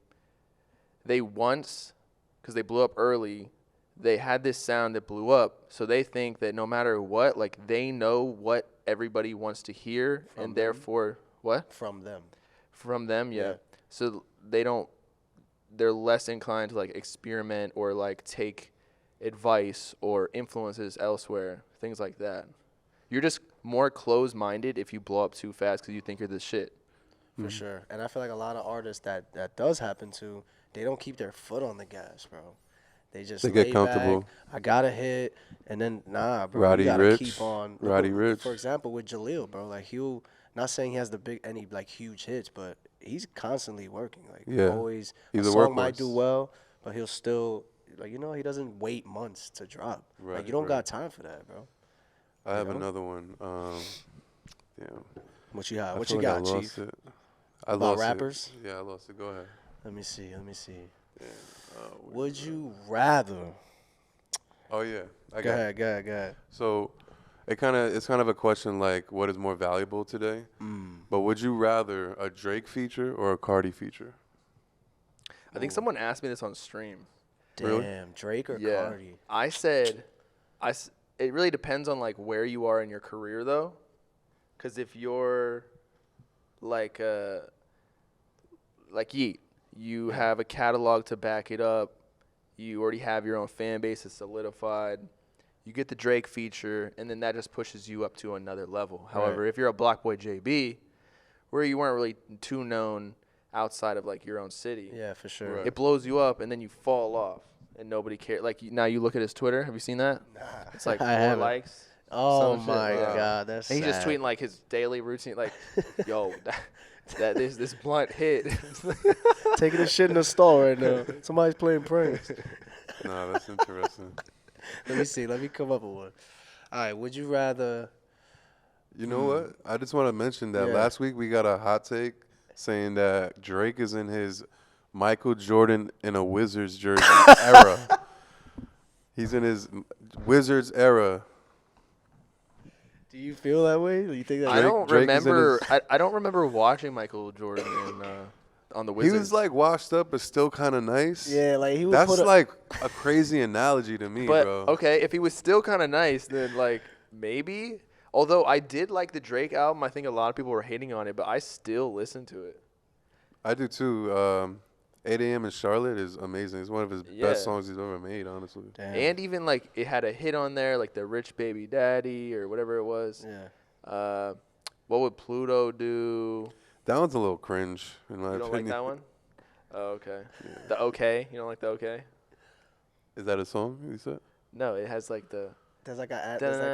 once, because they blew up early, they had this sound that blew up. So they think that no matter what, like they know what everybody wants to hear, From and them? therefore what From them. from them, yeah. Yeah. So they're less inclined to like experiment or like take advice or influences elsewhere, things like that. You're just more closed-minded if you blow up too fast because you think you're the shit. For sure. And I feel like a lot of artists that does happen to, they don't keep their foot on the gas, bro. They just They get lay comfortable. back. I got a hit, and then nah, bro. Roddy you gotta Ricch. keep on. Roddy at- Ricch. For example, with Jaleel, bro. Like he'll not saying he has any like huge hits, but he's constantly working. Like Yeah. always, He's a a song might do workhorse. well, but he'll still like he doesn't wait months to drop. Right, like you don't right. got time for that, bro. I have know? another one. Damn. What you got? I What feel you like I got, lost Chief? it. I About lost rappers? It. Yeah, I lost it. Go ahead. Let me see. Yeah. Would you rather? Oh yeah. I Go got it. ahead. Go ahead. So, it's kind of a question like, what is more valuable today? But would you rather a Drake feature or a Carti feature? I think someone asked me this on stream. Really? Damn, Drake or Yeah. Cardi? I said, it really depends on like where you are in your career though, because if you're like Yeet, you have a catalog to back it up. You already have your own fan base that's solidified. You get the Drake feature, and then that just pushes you up to another level. However, if you're a Block Boy JB, where you weren't really too known outside of like your own city, Yeah, for sure. Right. it blows you up, and then you fall off, and nobody cares. Like now, you look at his Twitter. Have you seen that? Nah. It's like I 4 haven't. likes. Oh some shit. my Wow. god, that's And he's just sad. tweeting like his daily routine, like, "Yo, that this blunt hit." Taking a shit in the stall right now. Somebody's playing pranks. No, that's interesting. Let me see. Let me come up with one. All right. Would you rather? You know what? I just want to mention that Yeah. last week we got a hot take saying that Drake is in his Michael Jordan in a Wizards jersey era. He's in his Wizards era. Do you feel that way? Do you think that? I don't Drake is in remember. his- I don't remember watching Michael Jordan on the He Wizards. was like washed up, but still kind of nice. Yeah, like he would That's put a, like a crazy analogy to me, but bro. okay, if he was still kind of nice, then like maybe. Although I did like the Drake album, I think a lot of people were hating on it, but I still listen to it. I do too. 8 a.m. in Charlotte is amazing. It's one of his Yeah. best songs he's ever made, honestly. Damn. And even like it had a hit on there, like the Rich Baby Daddy or whatever it was. Yeah. What would Pluto do? That one's a little cringe, in my You don't opinion. like that one? Oh, okay. The okay? You don't like the okay? Is that a song you said? No, it has like the There's like a. There's like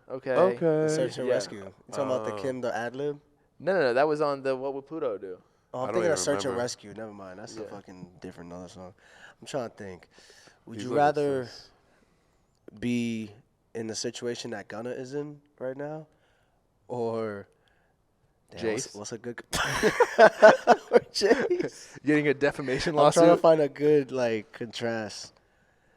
a okay. Okay. search and Yeah. rescue. You talking about the Oh. Kim the ad lib? No, that was on the What Would Pluto Do? Oh, I I'm don't thinking of even search and remember. rescue. Never mind. That's a Yeah. fucking different other song. I'm trying to think. Would He's you looking rather sus. be in the situation that Gunna is in right now, or Jace? What's a good or Jace? Getting a defamation I'm trying to lawsuit? find a good like contrast.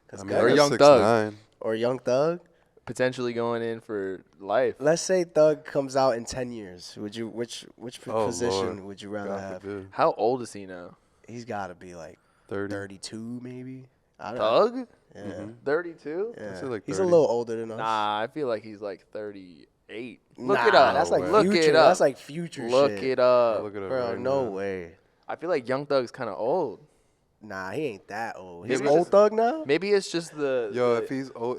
'Cause I mean, Gunna- Or that's Young 6ix9ine. or Young Thug. Potentially going in for life. Let's say Thug comes out in 10 years. Would you which Oh, position Lord. would you rather God have? forbid. How old is he now? He's got to be like 30. 32 maybe. I don't know. Thug? Yeah. Mhm. 32? Yeah. say like He's 30. a little older than us. Nah, I feel like he's like 38. Look Nah, it up. That's like No way. Look future. it up. That's like future Look shit. it I'll up. look it up Bro, right no now. way. I feel like Young Thug's kind of old. Nah, he ain't that old. Maybe He's it's old just- Thug now? Maybe it's just the. Yo, the-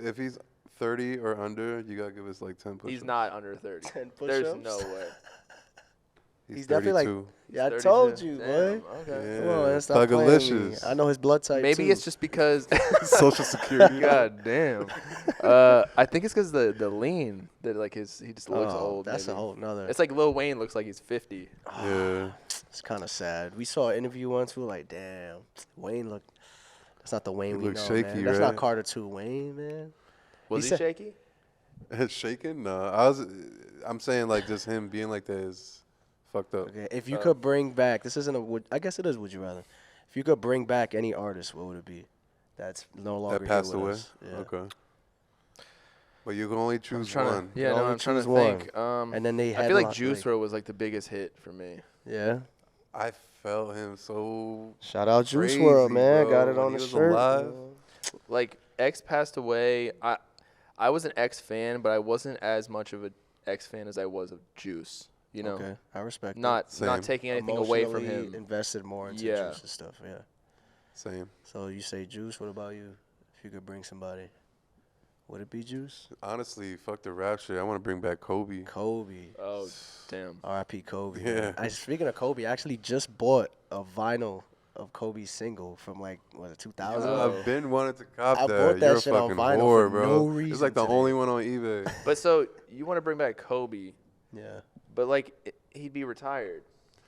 if he's 30 or under, you gotta give us like 10 push-ups. he's not under 30. 10 There's push-ups? no way. He's definitely 32. like. Yeah, I 32. told you, Damn, boy. Okay. Yeah. Come on, man, stop playing with me. Thugalicious. I know his blood type Maybe too. it's just because. Social Security. God damn. I think it's because the lean that like he just looks old. That's maybe. a whole nother. It's like Lil Wayne looks like he's 50. Yeah. It's kind of sad. We saw an interview once. We were like, damn, Wayne look. That's not the Wayne He we know, looks shaky, man. That's not right? Carter 2 Wayne, man. Was He he said- shaky? Shaking? No, I'm saying like just him being like that is fucked up. Okay, if you could bring back, this isn't a would. I guess it is. Would you rather? If you could bring back any artist, what would it be? That's no longer That passed here with away. us. Yeah. Okay. But you can only choose one. Yeah, You no, only I'm trying to choose one. think. And then they I had feel like like- Juice WRLD was like the biggest hit for me. Yeah. I felt him so. Shout out Juice Crazy, WRLD, man. bro, Got it when on he the was shirt. alive. Like X passed away. I was an X fan, but I wasn't as much of an X fan as I was of Juice. You know, Okay, I respect. not Same. taking anything away from Emotionally him. Invested more into Yeah. Juice and stuff. Yeah. Same. So you say Juice. What about you? If you could bring somebody, would it be Juice? Honestly, fuck the rap shit. I want to bring back Kobe. Kobe. Oh, damn. R.I.P. Kobe. Yeah. Man. Speaking of Kobe, I actually just bought a vinyl of Kobe's single from like what 2000. I've been wanting to cop I that. bought that You're a shit on fucking vinyl whore, for bro. no It's reason like the today. only one on eBay. But so you want to bring back Kobe, Yeah. but like he'd be retired.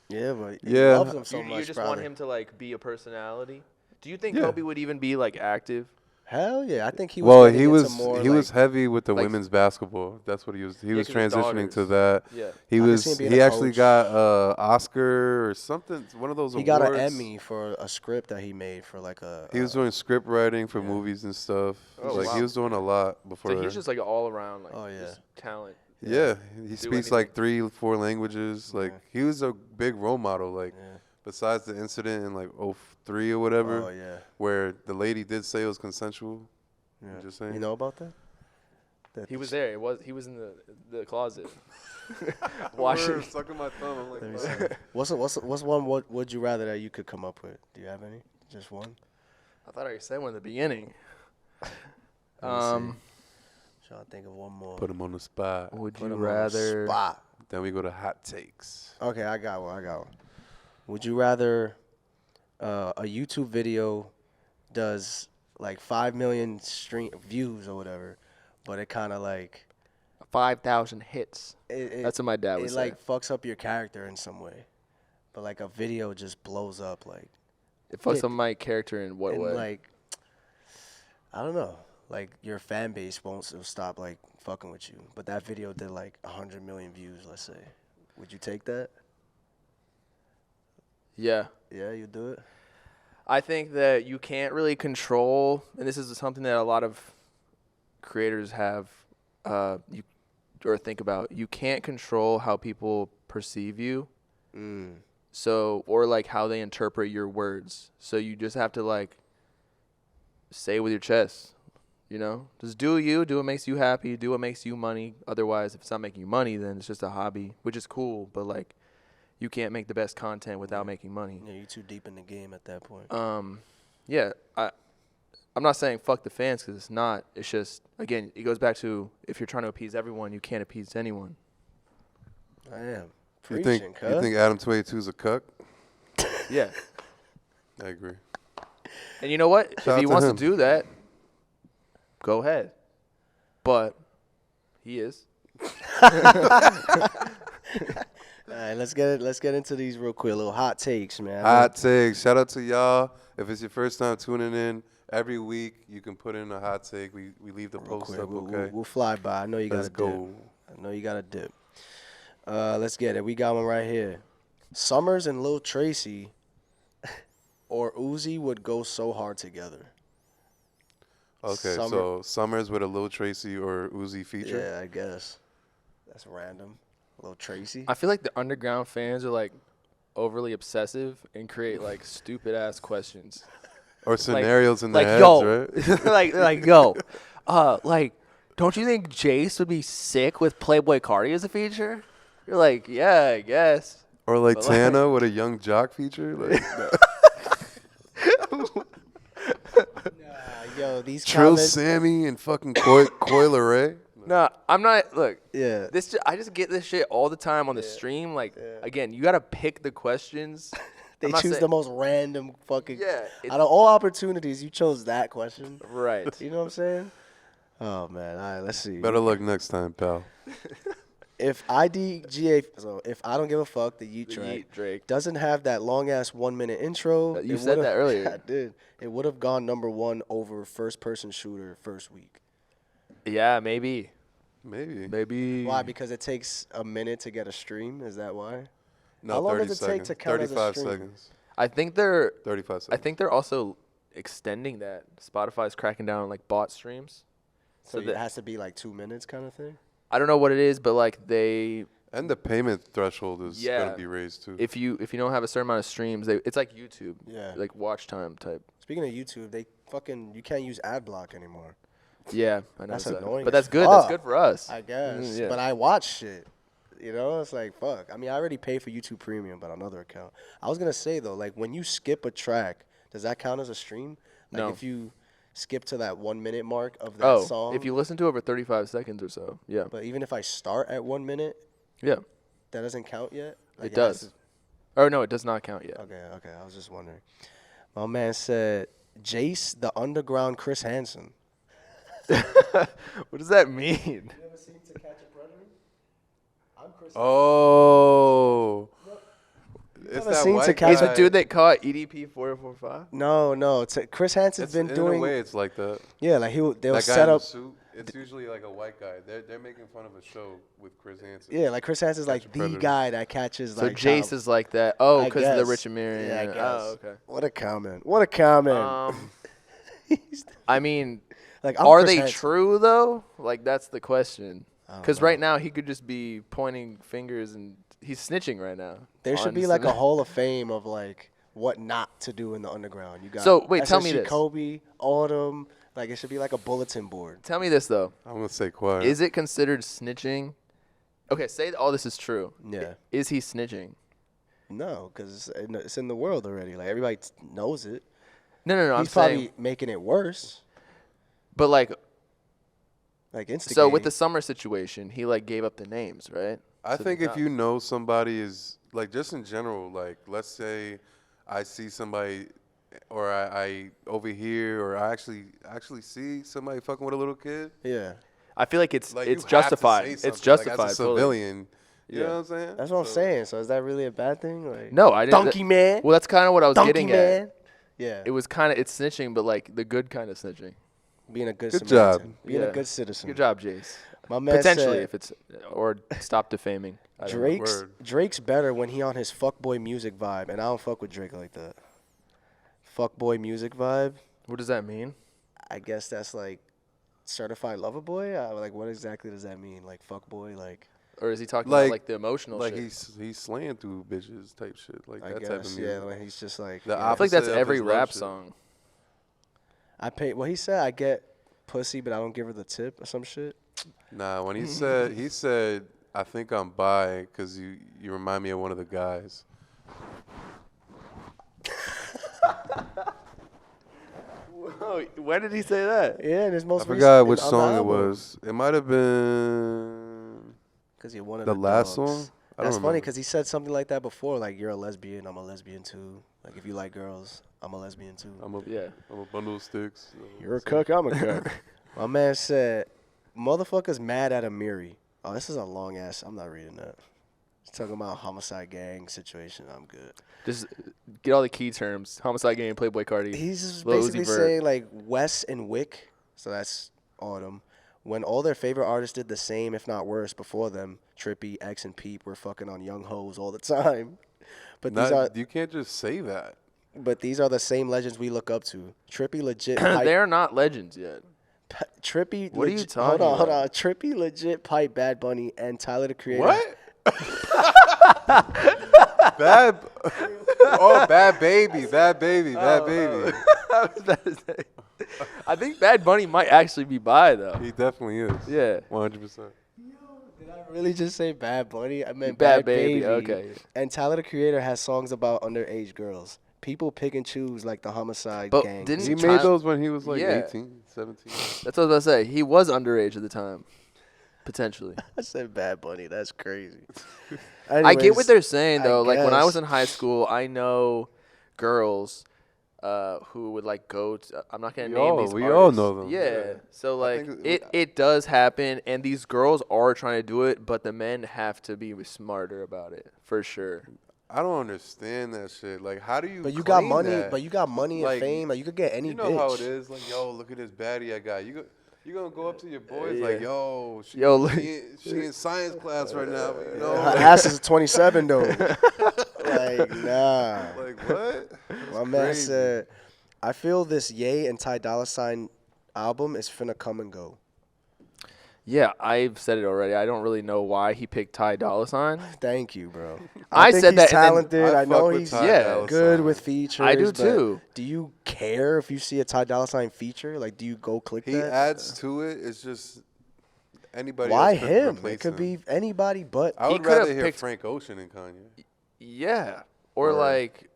Yeah, but he Yeah. loves him so you much. just probably. want him to like be a personality. Do you think Yeah. Kobe would even be like active? Hell yeah, I think he was. Well, getting he into was more, he was like- heavy with the like- women's basketball. That's what he was. He was 'cause his transitioning to daughters. that. Yeah. He I can was. see him being He a actually coach. got Oscar or something. One of those He awards. got an Emmy for a script that he made for like a. He was doing script writing for movies and stuff. Oh, like wow. he was doing a lot before. So he's just like all around like Oh, yeah. just talent. yeah, he speaks like anything. 3-4 languages. Like he was a big role model. Like Yeah. besides the incident in like '03 or whatever, Oh yeah. where the lady did say it was consensual. Yeah. I'm just saying. You know about that? That He was there. He was in the closet. Washing. Sucking my thumb. I'm like, Let me "Fuck." see. What's one would you rather that you could come up with? Do you have any? Just one? I thought I said one in the beginning. Let me Um, Trying to think of one more. Put him on the spot. would Put you him on the rather? spot. Then we go to hot takes. Okay, I got one. Would you rather a YouTube video does like 5 million stream views or whatever, but it kind of like 5,000 hits. it, That's what my dad would it say. like fucks up your character in some way, but like a video just blows up like It fucks yeah. up my character in what and way? like I don't know, like your fan base won't stop like fucking with you, but that video did like 100 million views, let's say. Would you take that? Yeah. Yeah, you do it. I think that you can't really control, and this is something that a lot of creators have, or think about. You can't control how people perceive you, so or like how they interpret your words. So you just have to like say it with your chest, you know. Just do you, do what makes you happy, do what makes you money. Otherwise, if it's not making you money, then it's just a hobby, which is cool. But like, you can't make the best content without making money. Yeah, you're too deep in the game at that point. Yeah, I'm not saying fuck the fans because it's not. It's just, again, it goes back to if you're trying to appease everyone, you can't appease anyone. I am. You Preaching, think Adam 22 is a cuck? Yeah. I agree. And you know what? Shout If he out to wants him. to do that, go ahead. But he is. All right, let's get into these real quick. Little hot takes, man. Hot takes. Shout out to y'all. If it's your first time tuning in, every week you can put in a hot take. We leave the Real post quick, up, we'll, okay? we'll fly by. I know you got Let's to go. dip. I know you got to dip. Let's get it. We got one right here. Summrs and Lil Tracy or Uzi would go so hard together. Okay, Summer- so Summrs with a Lil Tracy or Uzi feature. Yeah, I guess. That's random. Lil Tracy. I feel like the underground fans are like overly obsessive and create like stupid ass questions. Or scenarios in their Like, heads, yo, right? like yo, like, don't you think Jace would be sick with Playboy Carti as a feature? You're like, yeah, I guess. Or like But, like- Tana with a Young Jock feature. Like, Yo, these Trill comments. Sammy and fucking Coil Ray. No, I'm not. Look, Yeah. I just get this shit all the time on the stream. Like, again, you gotta pick the questions. They I'm not choose saying- the most random fucking. Yeah, Out of all opportunities, you chose that question. Right. You know what I'm saying? Oh man. All right. Let's see. Better luck next time, pal. If IDGA, so if I don't give a fuck, the Yeet The track Yeet Drake. doesn't have that long ass 1 minute intro. You it said would've- that earlier. I did. It would have gone #1 over first person shooter first week. Yeah, maybe. Maybe. Why? Because it takes a minute to get a stream. Is that why? No, How long 30 does it take seconds. to count as a 35 stream? seconds. I think they're 35 seconds. I think they're also extending that. Spotify's cracking down on like bot streams. So that- it has to be like 2 minutes kind of thing. I don't know what it is, but like they And the payment throreshold is Yeah. gonna be raised too. if you don't have a certain amount of streams, it's like YouTube. Yeah. Like watch time type. Speaking of YouTube, you can't use ad block anymore. Yeah, I know That's that. annoying But as that's good. That's fuck. good for us. I guess. Mm, yeah. But I watch shit. You know, it's like, fuck. I mean, I already pay for YouTube Premium, but on another account. I was going to say, though, like, when you skip a track, does that count as a stream? Like, No. if you skip to that 1 minute mark of that song? If you listen to over 35 seconds or so, yeah. But even if I start at 1 minute, Yeah, that doesn't count yet? Like, it has does. Or no, it does not count yet. Okay. I was just wondering. My man said, Jace, the underground Chris Hansen. What does that mean? You ever seen To Catch a Predator? I'm Chris Oh. It's ever that seen white To guy. Catch He's the dude that caught EDP 445. No. Chris Hansen's It's, been in doing. a way, it's like that. Yeah, like they'll That guy set in up. the suit. It's usually like a white guy. They're making fun of a show with Chris Hansen. Yeah, like Chris Hansen's like Catch a the Predator. guy that catches So like. Jace child- is like that. Oh, I because of the guess. Rich Amiri. Yeah, I guess. Oh, okay. What a comment. What a comment. I mean, like, I'm are Chris they Hansen. true though? Like that's the question. don't Because know. right now he could just be pointing fingers and he's snitching right now. There should on be like a some- Hall of Fame of like what not to do in the underground. You got So, wait, tell me SSG this. Kobe, Autumn. Like it should be like a bulletin board. Tell me this though. I'm gonna say quiet. Is it considered snitching? Okay, say all this is true. Yeah. Is he snitching? No, because it's in the world already. Like everybody knows it. No. I'm He's probably saying, making it worse. but like, Like instigating. so with the summer situation, he like gave up the names, right? I So think the if you know somebody is like just in general, like let's say I see somebody or I overhear or I actually see somebody fucking with a little kid. Yeah. I feel like it's Like you have to justified. say It's something, justified. Like, as a totally. civilian. You Yeah. know what I'm saying? That's what I'm So- saying. So is that really a bad thing? Like No, I didn't. Donkey man. Well, that's kind of what I was Donkey getting man. at. Yeah. It was kind of it's snitching, but like the good kind of snitching. Being a good Good Samaritan. job. Being Yeah. a good citizen. Good job, Jace. My man Potentially, said if it's or stop defaming. I don't know. Word. Drake's better when he on his fuckboy music vibe, and I don't fuck with Drake like that. Fuckboy music vibe. What does that mean? I guess that's like certified lover boy. Like what exactly does that mean? Like fuckboy, like Or is he talking Like- about like the emotional Like shit? he's slaying through bitches type shit. Like I that guess type of music. yeah. Like he's just like The yeah. I feel like that's opposite of every his love rap shit. song. I pay. Well, he said I get pussy, but I don't give her the tip or some shit. Nah, when he said I think I'm bi because you remind me of one of the guys. Whoa, when did he say that? Yeah, and his most. I forgot which on the song it album. was. It might have been Cause you're one of the the last dogs. song. I That's don't funny remember. because he said something like that before. Like you're a lesbian, I'm a lesbian too. Like if you like girls, I'm a lesbian too. I'm a Yeah. bundle of sticks. You're a cuck, I'm a cuck. My man said, motherfuckers mad at Amiri. Oh, this is a long ass. I'm not reading that. He's talking about homicide gang situation. I'm good. Just get all the key terms. Homicide Gang, Playboy Carti. He's just Lil Uzi basically Vert. saying like Wes and Wick, so that's Autumn. When all their favorite artists did the same, if not worse, before them, Trippy, X, and Peep were fucking on young hoes all the time. But You can't just say that. these are the same legends we look up to. Trippy legit. pipe- They're not legends yet. Trippy. What are you legit- talking Hold about? on. Trippy legit pipe Bad Bunny and Tyler the Creator. What? Bad. Oh, bad baby. Bad baby. Bad baby. I was about to say. I think Bad Bunny might actually be bi though. He definitely is. Yeah. 100%. Did I really just say Bad Bunny? I meant Bad Bad, Baby, Baby. okay. And Tyler the Creator has songs about underage girls. People pick and choose like the homicide But gang. didn't He Ty- made those when he was like Yeah. 18, 17. That's what I was about to say. He was underage at the time. Potentially. I said Bad Bunny. That's crazy. I get what Anyways, they're saying though. Like when I was guess. in high school, I know girls who would like go to, I'm not gonna name these We artists. all know them. Yeah. So I like think it does happen, and these girls are trying to do it, but the men have to be smarter about it for sure. I don't understand that shit. Like, how do you? But you got claim money. that? But you got money and Like, fame. Like you could get any You know bitch. how it is. Like, yo, look at this baddie I got. You gonna go up to your boys like, Yeah. yo, Yo, she in science class right now. You know, Her ass is 27 though. Like nah. like what? My man said, I feel this Ye and Ty Dolla $ign album is finna come and go. Yeah, I've said it already. I don't really know why he picked Ty Dolla $ign. Thank you, bro. I think said he's that, and then talented. I know fuck with he's Ty yeah, Dolla good $ign. with features. I do but too. Do you care if you see a Ty Dolla $ign feature? Like, do you go click He that? adds to it. It's just anybody Why else could him? replace It could him. be anybody but. I He would could've rather hear picked- Frank Ocean and Kanye. Yeah, or Or- like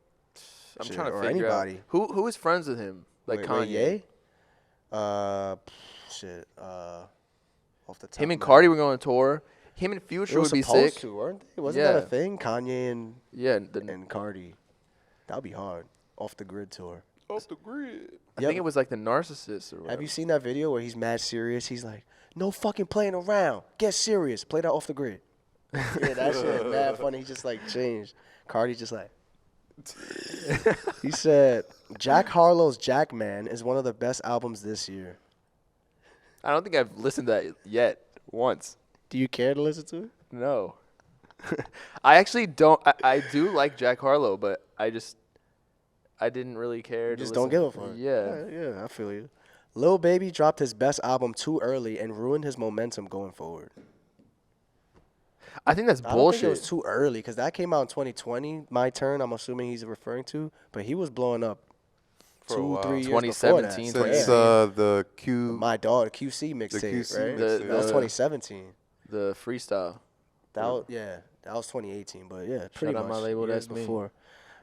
I'm Shit, trying to or figure anybody. out who is friends with him, like Wait, Kanye. Ye? Shit. Off the top. Him and of my Carti head. were going on tour. Him and They Future were would be supposed sick. to, weren't they? Wasn't that Yeah. a thing? Kanye Yeah, and Cardi. That'd be hard. Off the grid tour. Off the grid. I Yep. think it was like the Narcissist or whatever. Have you seen that video where he's mad serious? He's like, no fucking playing around. Get serious. Play that off the grid. Yeah, that shit mad funny. He just like changed. Cardi just like. He said, Jack Harlow's Jackman is one of the best albums this year. I don't think I've listened to that yet once. Do you care to listen to it? No. I actually don't. I do like Jack Harlow, but I didn't really care. You to just don't listen. give a fuck. Yeah. Yeah, I feel you. Lil Baby dropped his best album too early and ruined his momentum going forward. I think that's I don't think it was bullshit. too early because that came out in 2020. My turn, I'm assuming he's referring to, but he was blowing up For a 2, while. 3 years before that. 2017, Since Yeah. the Q. My Dog QC mixtape, QC right? mixtape. That was The- 2017. The freestyle. That was, that was 2018. But yeah, pretty out much my label, years that's me. before.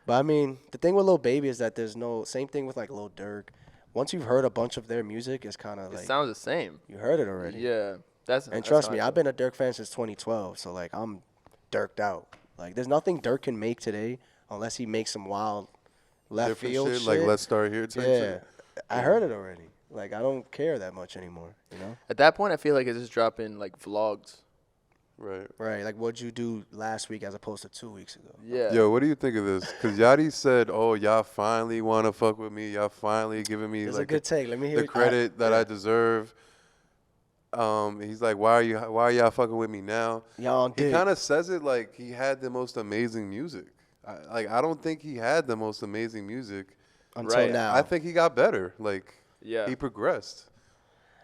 But I mean, the thing with Lil Baby is that there's no same thing with like Lil Durk. Once you've heard a bunch of their music, it's kind of It like sounds the same. you heard it already. Yeah. That's And that's trust how me, I I've feel. been a Dirk fan since 2012, so like I'm Dirked out. Like there's nothing Dirk can make today unless he makes some wild left Different field shit, like Let's Start Here type Yeah, shit. I heard it already. Like I don't care that much anymore. You know? At that point, I feel like it's just dropping like vlogs. Right. Right. Like what'd you do last week as opposed to 2 weeks ago? Yeah. Yo, what do you think of this? Because Yachty said, oh, y'all finally want to fuck with me. Y'all finally giving me It's like a good take. Let me hear the credit that I deserve. He's like, why are y'all fucking with me now? Y'all He did. kind of says it like he had the most amazing music. I don't think he had the most amazing music. Until Right. now. I think he got better. Like, Yeah. he progressed.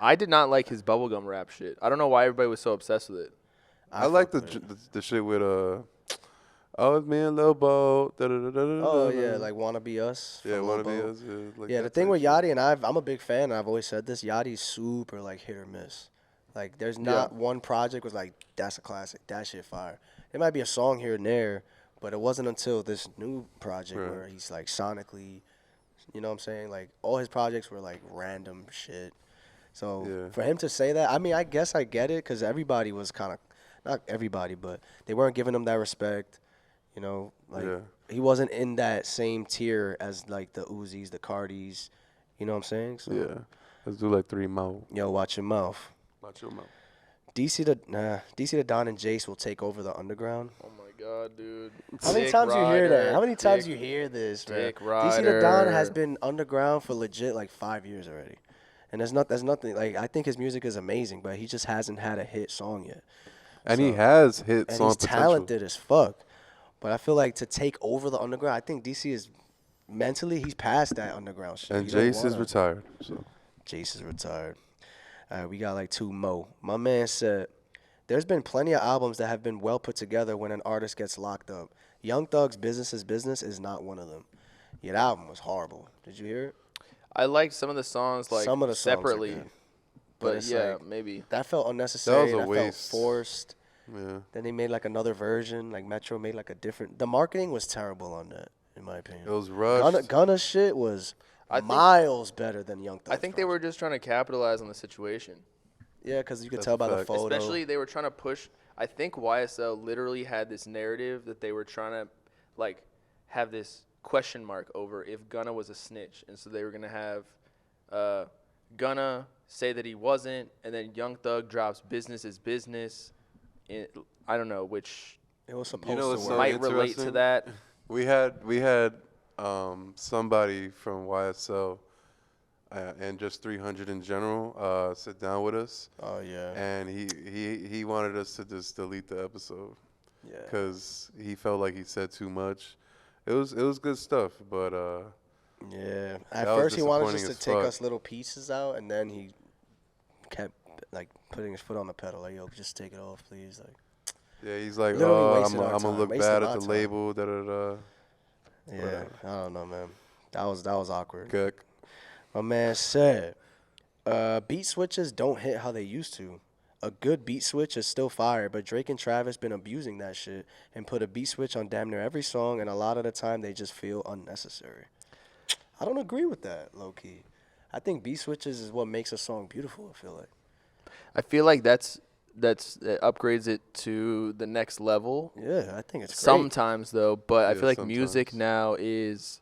I did not like his bubblegum rap shit. I don't know why everybody was so obsessed with it. I like fuck with it. the shit with oh, it's me and Lil Bo. Oh yeah, like Wanna Be Us. yeah, from wanna Lil be Bo. us. Like Yeah, the that thing type with shit. Yachty and I'm a big fan, and I've always said this. Yachty's super like hit or miss. Like there's not one project was like that's a classic, that shit fire. There might be a song here and there, but it wasn't until this new project Right. where he's like sonically, you know what I'm saying? Like all his projects were like random shit. So Yeah. for him to say that, I mean, I guess I get it because everybody was kind of, not everybody, but they weren't giving him that respect. You know, like Yeah. he wasn't in that same tier as like the Uzis, the Cardis. You know what I'm saying? So, Yeah. Let's do like 3 more. yo, watch your mouth. Watch your mouth. DC the Don and Jace will take over the underground. Oh my god, dude. How many Dick times you hear that? rider, How many times dick- you hear this, man? Dick DC the Don has rider. been underground for legit like 5 years already, and there's nothing like I think his music is amazing, but he just hasn't had a hit song yet. And he So- has hit And song he's potential. talented as fuck, but I feel like to take over the underground, I think DC is mentally he's past that underground shit. And He don't Jace is wanna- retired. So Jace is retired. We got like 2 mo. My man said, there's been plenty of albums that have been well put together when an artist gets locked up. Young Thug's Business is Business is not one of them. Yeah, that album was horrible. Did you hear it? I liked some of the songs like Some of the songs are separately, good. but it's yeah, like- maybe. That felt unnecessary. That was a That waste. felt forced. yeah. Then they made like another version. Like Metro made like a different. The marketing was terrible on that, in my opinion. It was rushed. Gunna shit was I think- miles better than Young Thug. I think they were just trying to capitalize on the situation. Yeah, because you could That's tell a by the fact. photo. Especially they were trying to push. I think YSL literally had this narrative that they were trying to, like, have this question mark over if Gunna was a snitch, and so they were gonna have Gunna say that he wasn't, and then Young Thug drops "Business is Business." I don't know which It was supposed You know to what's work. so might relate to interesting? that. We had somebody from YSL and just 300 in general sit down with us, Oh yeah. and he wanted us to just delete the episode Yeah. because he felt like he said too much. It was good stuff, but Yeah. At That was first he wanted disappointing just to as take fuck. us little pieces out, and then he kept like putting his foot on the pedal, like, "Yo, just take it off, please." Like, yeah, he's like, Literally oh, wasted our I'm gonna time, look wasted bad my at the time. label, da da da. yeah, Whatever. I don't know, man. That was awkward. Cuck. My man said, beat switches don't hit how they used to. A good beat switch is still fire, but Drake and Travis been abusing that shit and put a beat switch on damn near every song, and a lot of the time they just feel unnecessary. I don't agree with that, low key. I think beat switches is what makes a song beautiful. I feel like. I feel like that's it upgrades it to the next level. Yeah, I think it's great. Sometimes though, but I Yeah, feel like music sometimes. now is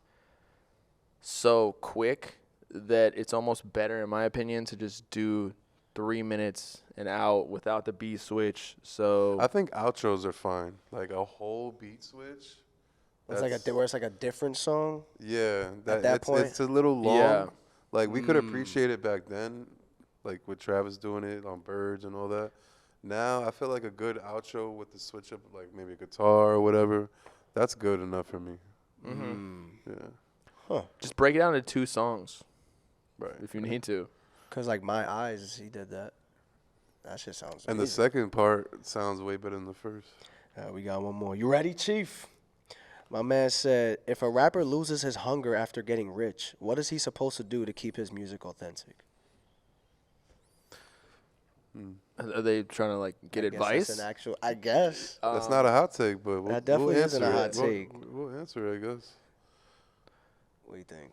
so quick that it's almost better, in my opinion, to just do 3 minutes and out without the beat switch. So I think outros are fine. Like a whole beat switch. It's like where it's like a different song. Yeah, that it's point? it's a little long. Yeah. Like we could appreciate it back then, like with Travis doing it on Birds and all that. Now I feel like a good outro with the switch up, like maybe a guitar or whatever. That's good enough for me. Yeah, just break it down to 2 songs right. if you need to. Cause like My Eyes, he did that. That shit sounds. And the amazing. second part sounds way better than the first. We got one more. You ready, Chief? My man said, if a rapper loses his hunger after getting rich, what is he supposed to do to keep his music authentic? Are they trying to like get I guess advice? that's an actual. I guess. That's not a hot take, but we'll, that definitely we'll isn't answer a it. hot take. We'll answer it, I guess. What do you think?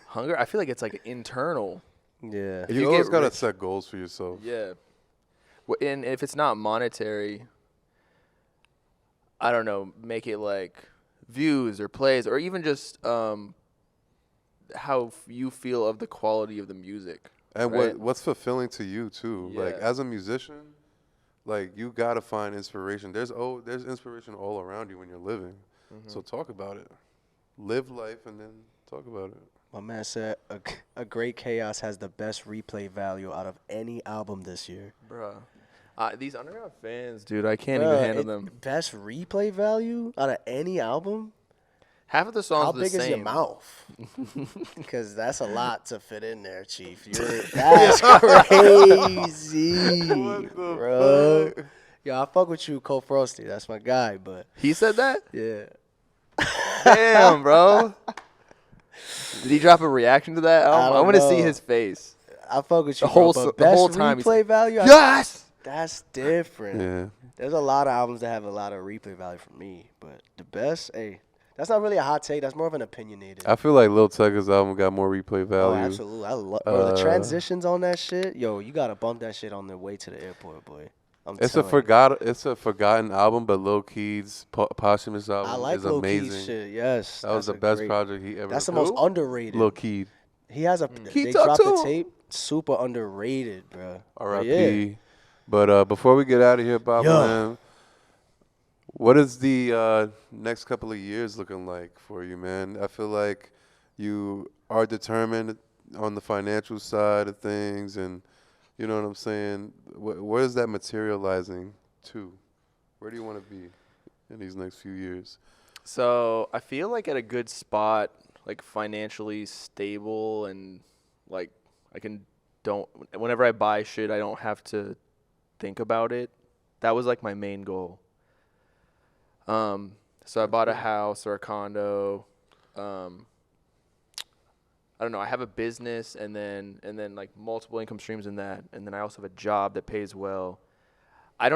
Hunger? I feel like it's like internal. Yeah. If You you always get gotta rich- set goals for yourself. Yeah. And if it's not monetary, I don't know, make it like views or plays or even just how you feel of the quality of the music. And right? what's fulfilling to you too? Like Yeah. as a musician, like you gotta find inspiration. There's inspiration all around you when you're living. So talk about it. Live life and then talk about it. My man said, a Great Chaos has the best replay value out of any album this year. Bruh. These underground fans, dude, I can't Bruh, even handle them. Best replay value out of any album? Half of the songs How are the big same. is your mouth? Because that's a lot to fit in there, Chief. That's crazy, bro. Yo, I fuck with you, Cole Frosty. That's my guy, but He said that? yeah. Damn, bro. Did he drop a reaction to that? I I don't want to see know. his face. I fuck with you, The whole bro, but the best whole time he's replay like, value? yes! That's different. Yeah. There's a lot of albums that have a lot of replay value for me, but the best, hey, that's not really a hot take. That's more of an opinionated. I feel like Lil Tecca's album got more replay Oh, value. absolutely. I love the transitions on that shit. Yo, you gotta bump that shit on the way to the airport, boy. It's a forgotten album, but Lil Keith's posthumous album I like is Lil amazing. Keith's shit. Yes, That was the that's a best great- project he ever. That's the most underrated. Lil Keith. He has a. He They talk dropped to the him. tape. Super underrated, bro. R.I.P. But before we get out of here, Bobbalam, what is the next couple of years looking like for you, man? I feel like you are determined on the financial side of things, and you know what I'm saying. Where is that materializing to? Where do you want to be in these next few years? So I feel like at a good spot, like financially stable, and like whenever I buy shit, I don't have to think about it. That was like my main goal. So I bought a house or a condo. I don't know. I have a business and then like multiple income streams in that, and then I also have a job that pays well. I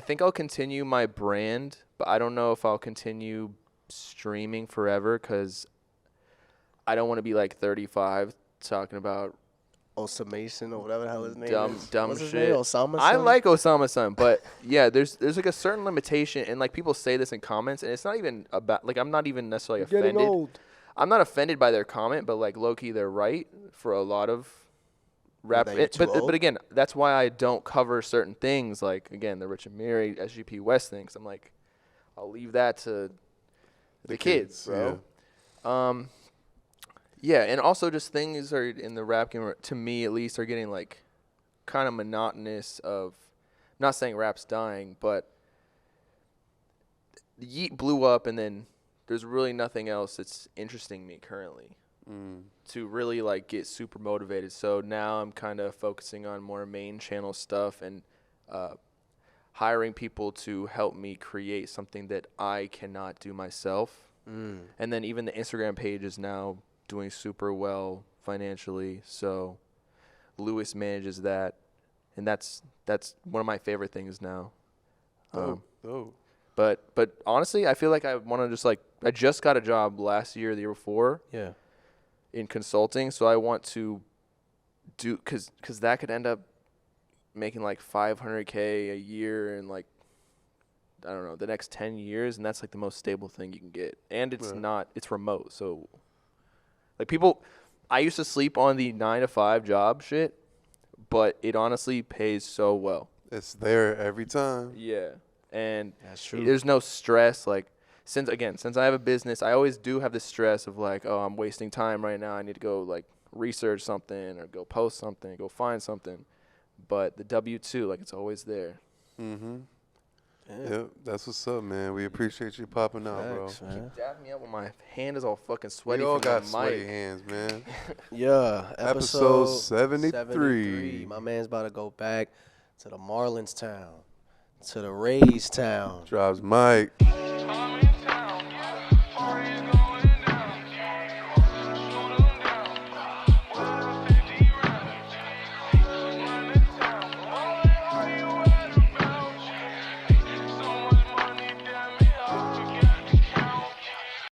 think I'll continue my brand, but I don't know if I'll continue streaming forever because I don't want to be like 35 talking about Mason or whatever the hell his name dumb is. dumb What's his shit. name? Osama I son? like Osama son, but yeah, there's like a certain limitation, and like people say this in comments, and it's not even about like I'm not even necessarily You're getting offended. old. I'm not offended by their comment, but like low key, they're right for a lot of rap. That you're too old? But again, that's why I don't cover certain things like again the Rich and Mary, SGP West things. I'm like, I'll leave that to the kids, bro. Yeah, and also just things are in the rap game, to me at least, are getting like kind of monotonous. Of not saying rap's dying, but the Yeet blew up, and then there's really nothing else that's interesting me currently to really like get super motivated. So now I'm kind of focusing on more main channel stuff and hiring people to help me create something that I cannot do myself. And then even the Instagram page is now doing super well financially. So Lewis manages that, and that's one of my favorite things now. But honestly, I feel like I want to just like I just got a job last year, the year before. Yeah. In consulting, so I want to do because that could end up making like $500K a year in like I don't know the next 10 years, and that's like the most stable thing you can get, and it's not it's remote, so like people I used to sleep on the 9 to 5 job shit, but it honestly pays so well. It's there every time. Yeah, and That's true. there's no stress like. Since I have a business, I always do have the stress of like, oh, I'm wasting time right now. I need to go like research something or go post something, go find something. But the W-2, like it's always there. Mm-hmm. Yep, that's what's up, man. We appreciate you popping out, Thanks, bro. man. Dap me up when my hand is all fucking sweaty. We all from got the sweaty mic. hands, man. Yeah. Episode 73. My man's about to go back to the Marlins town, to the Rays town. Drops Mike.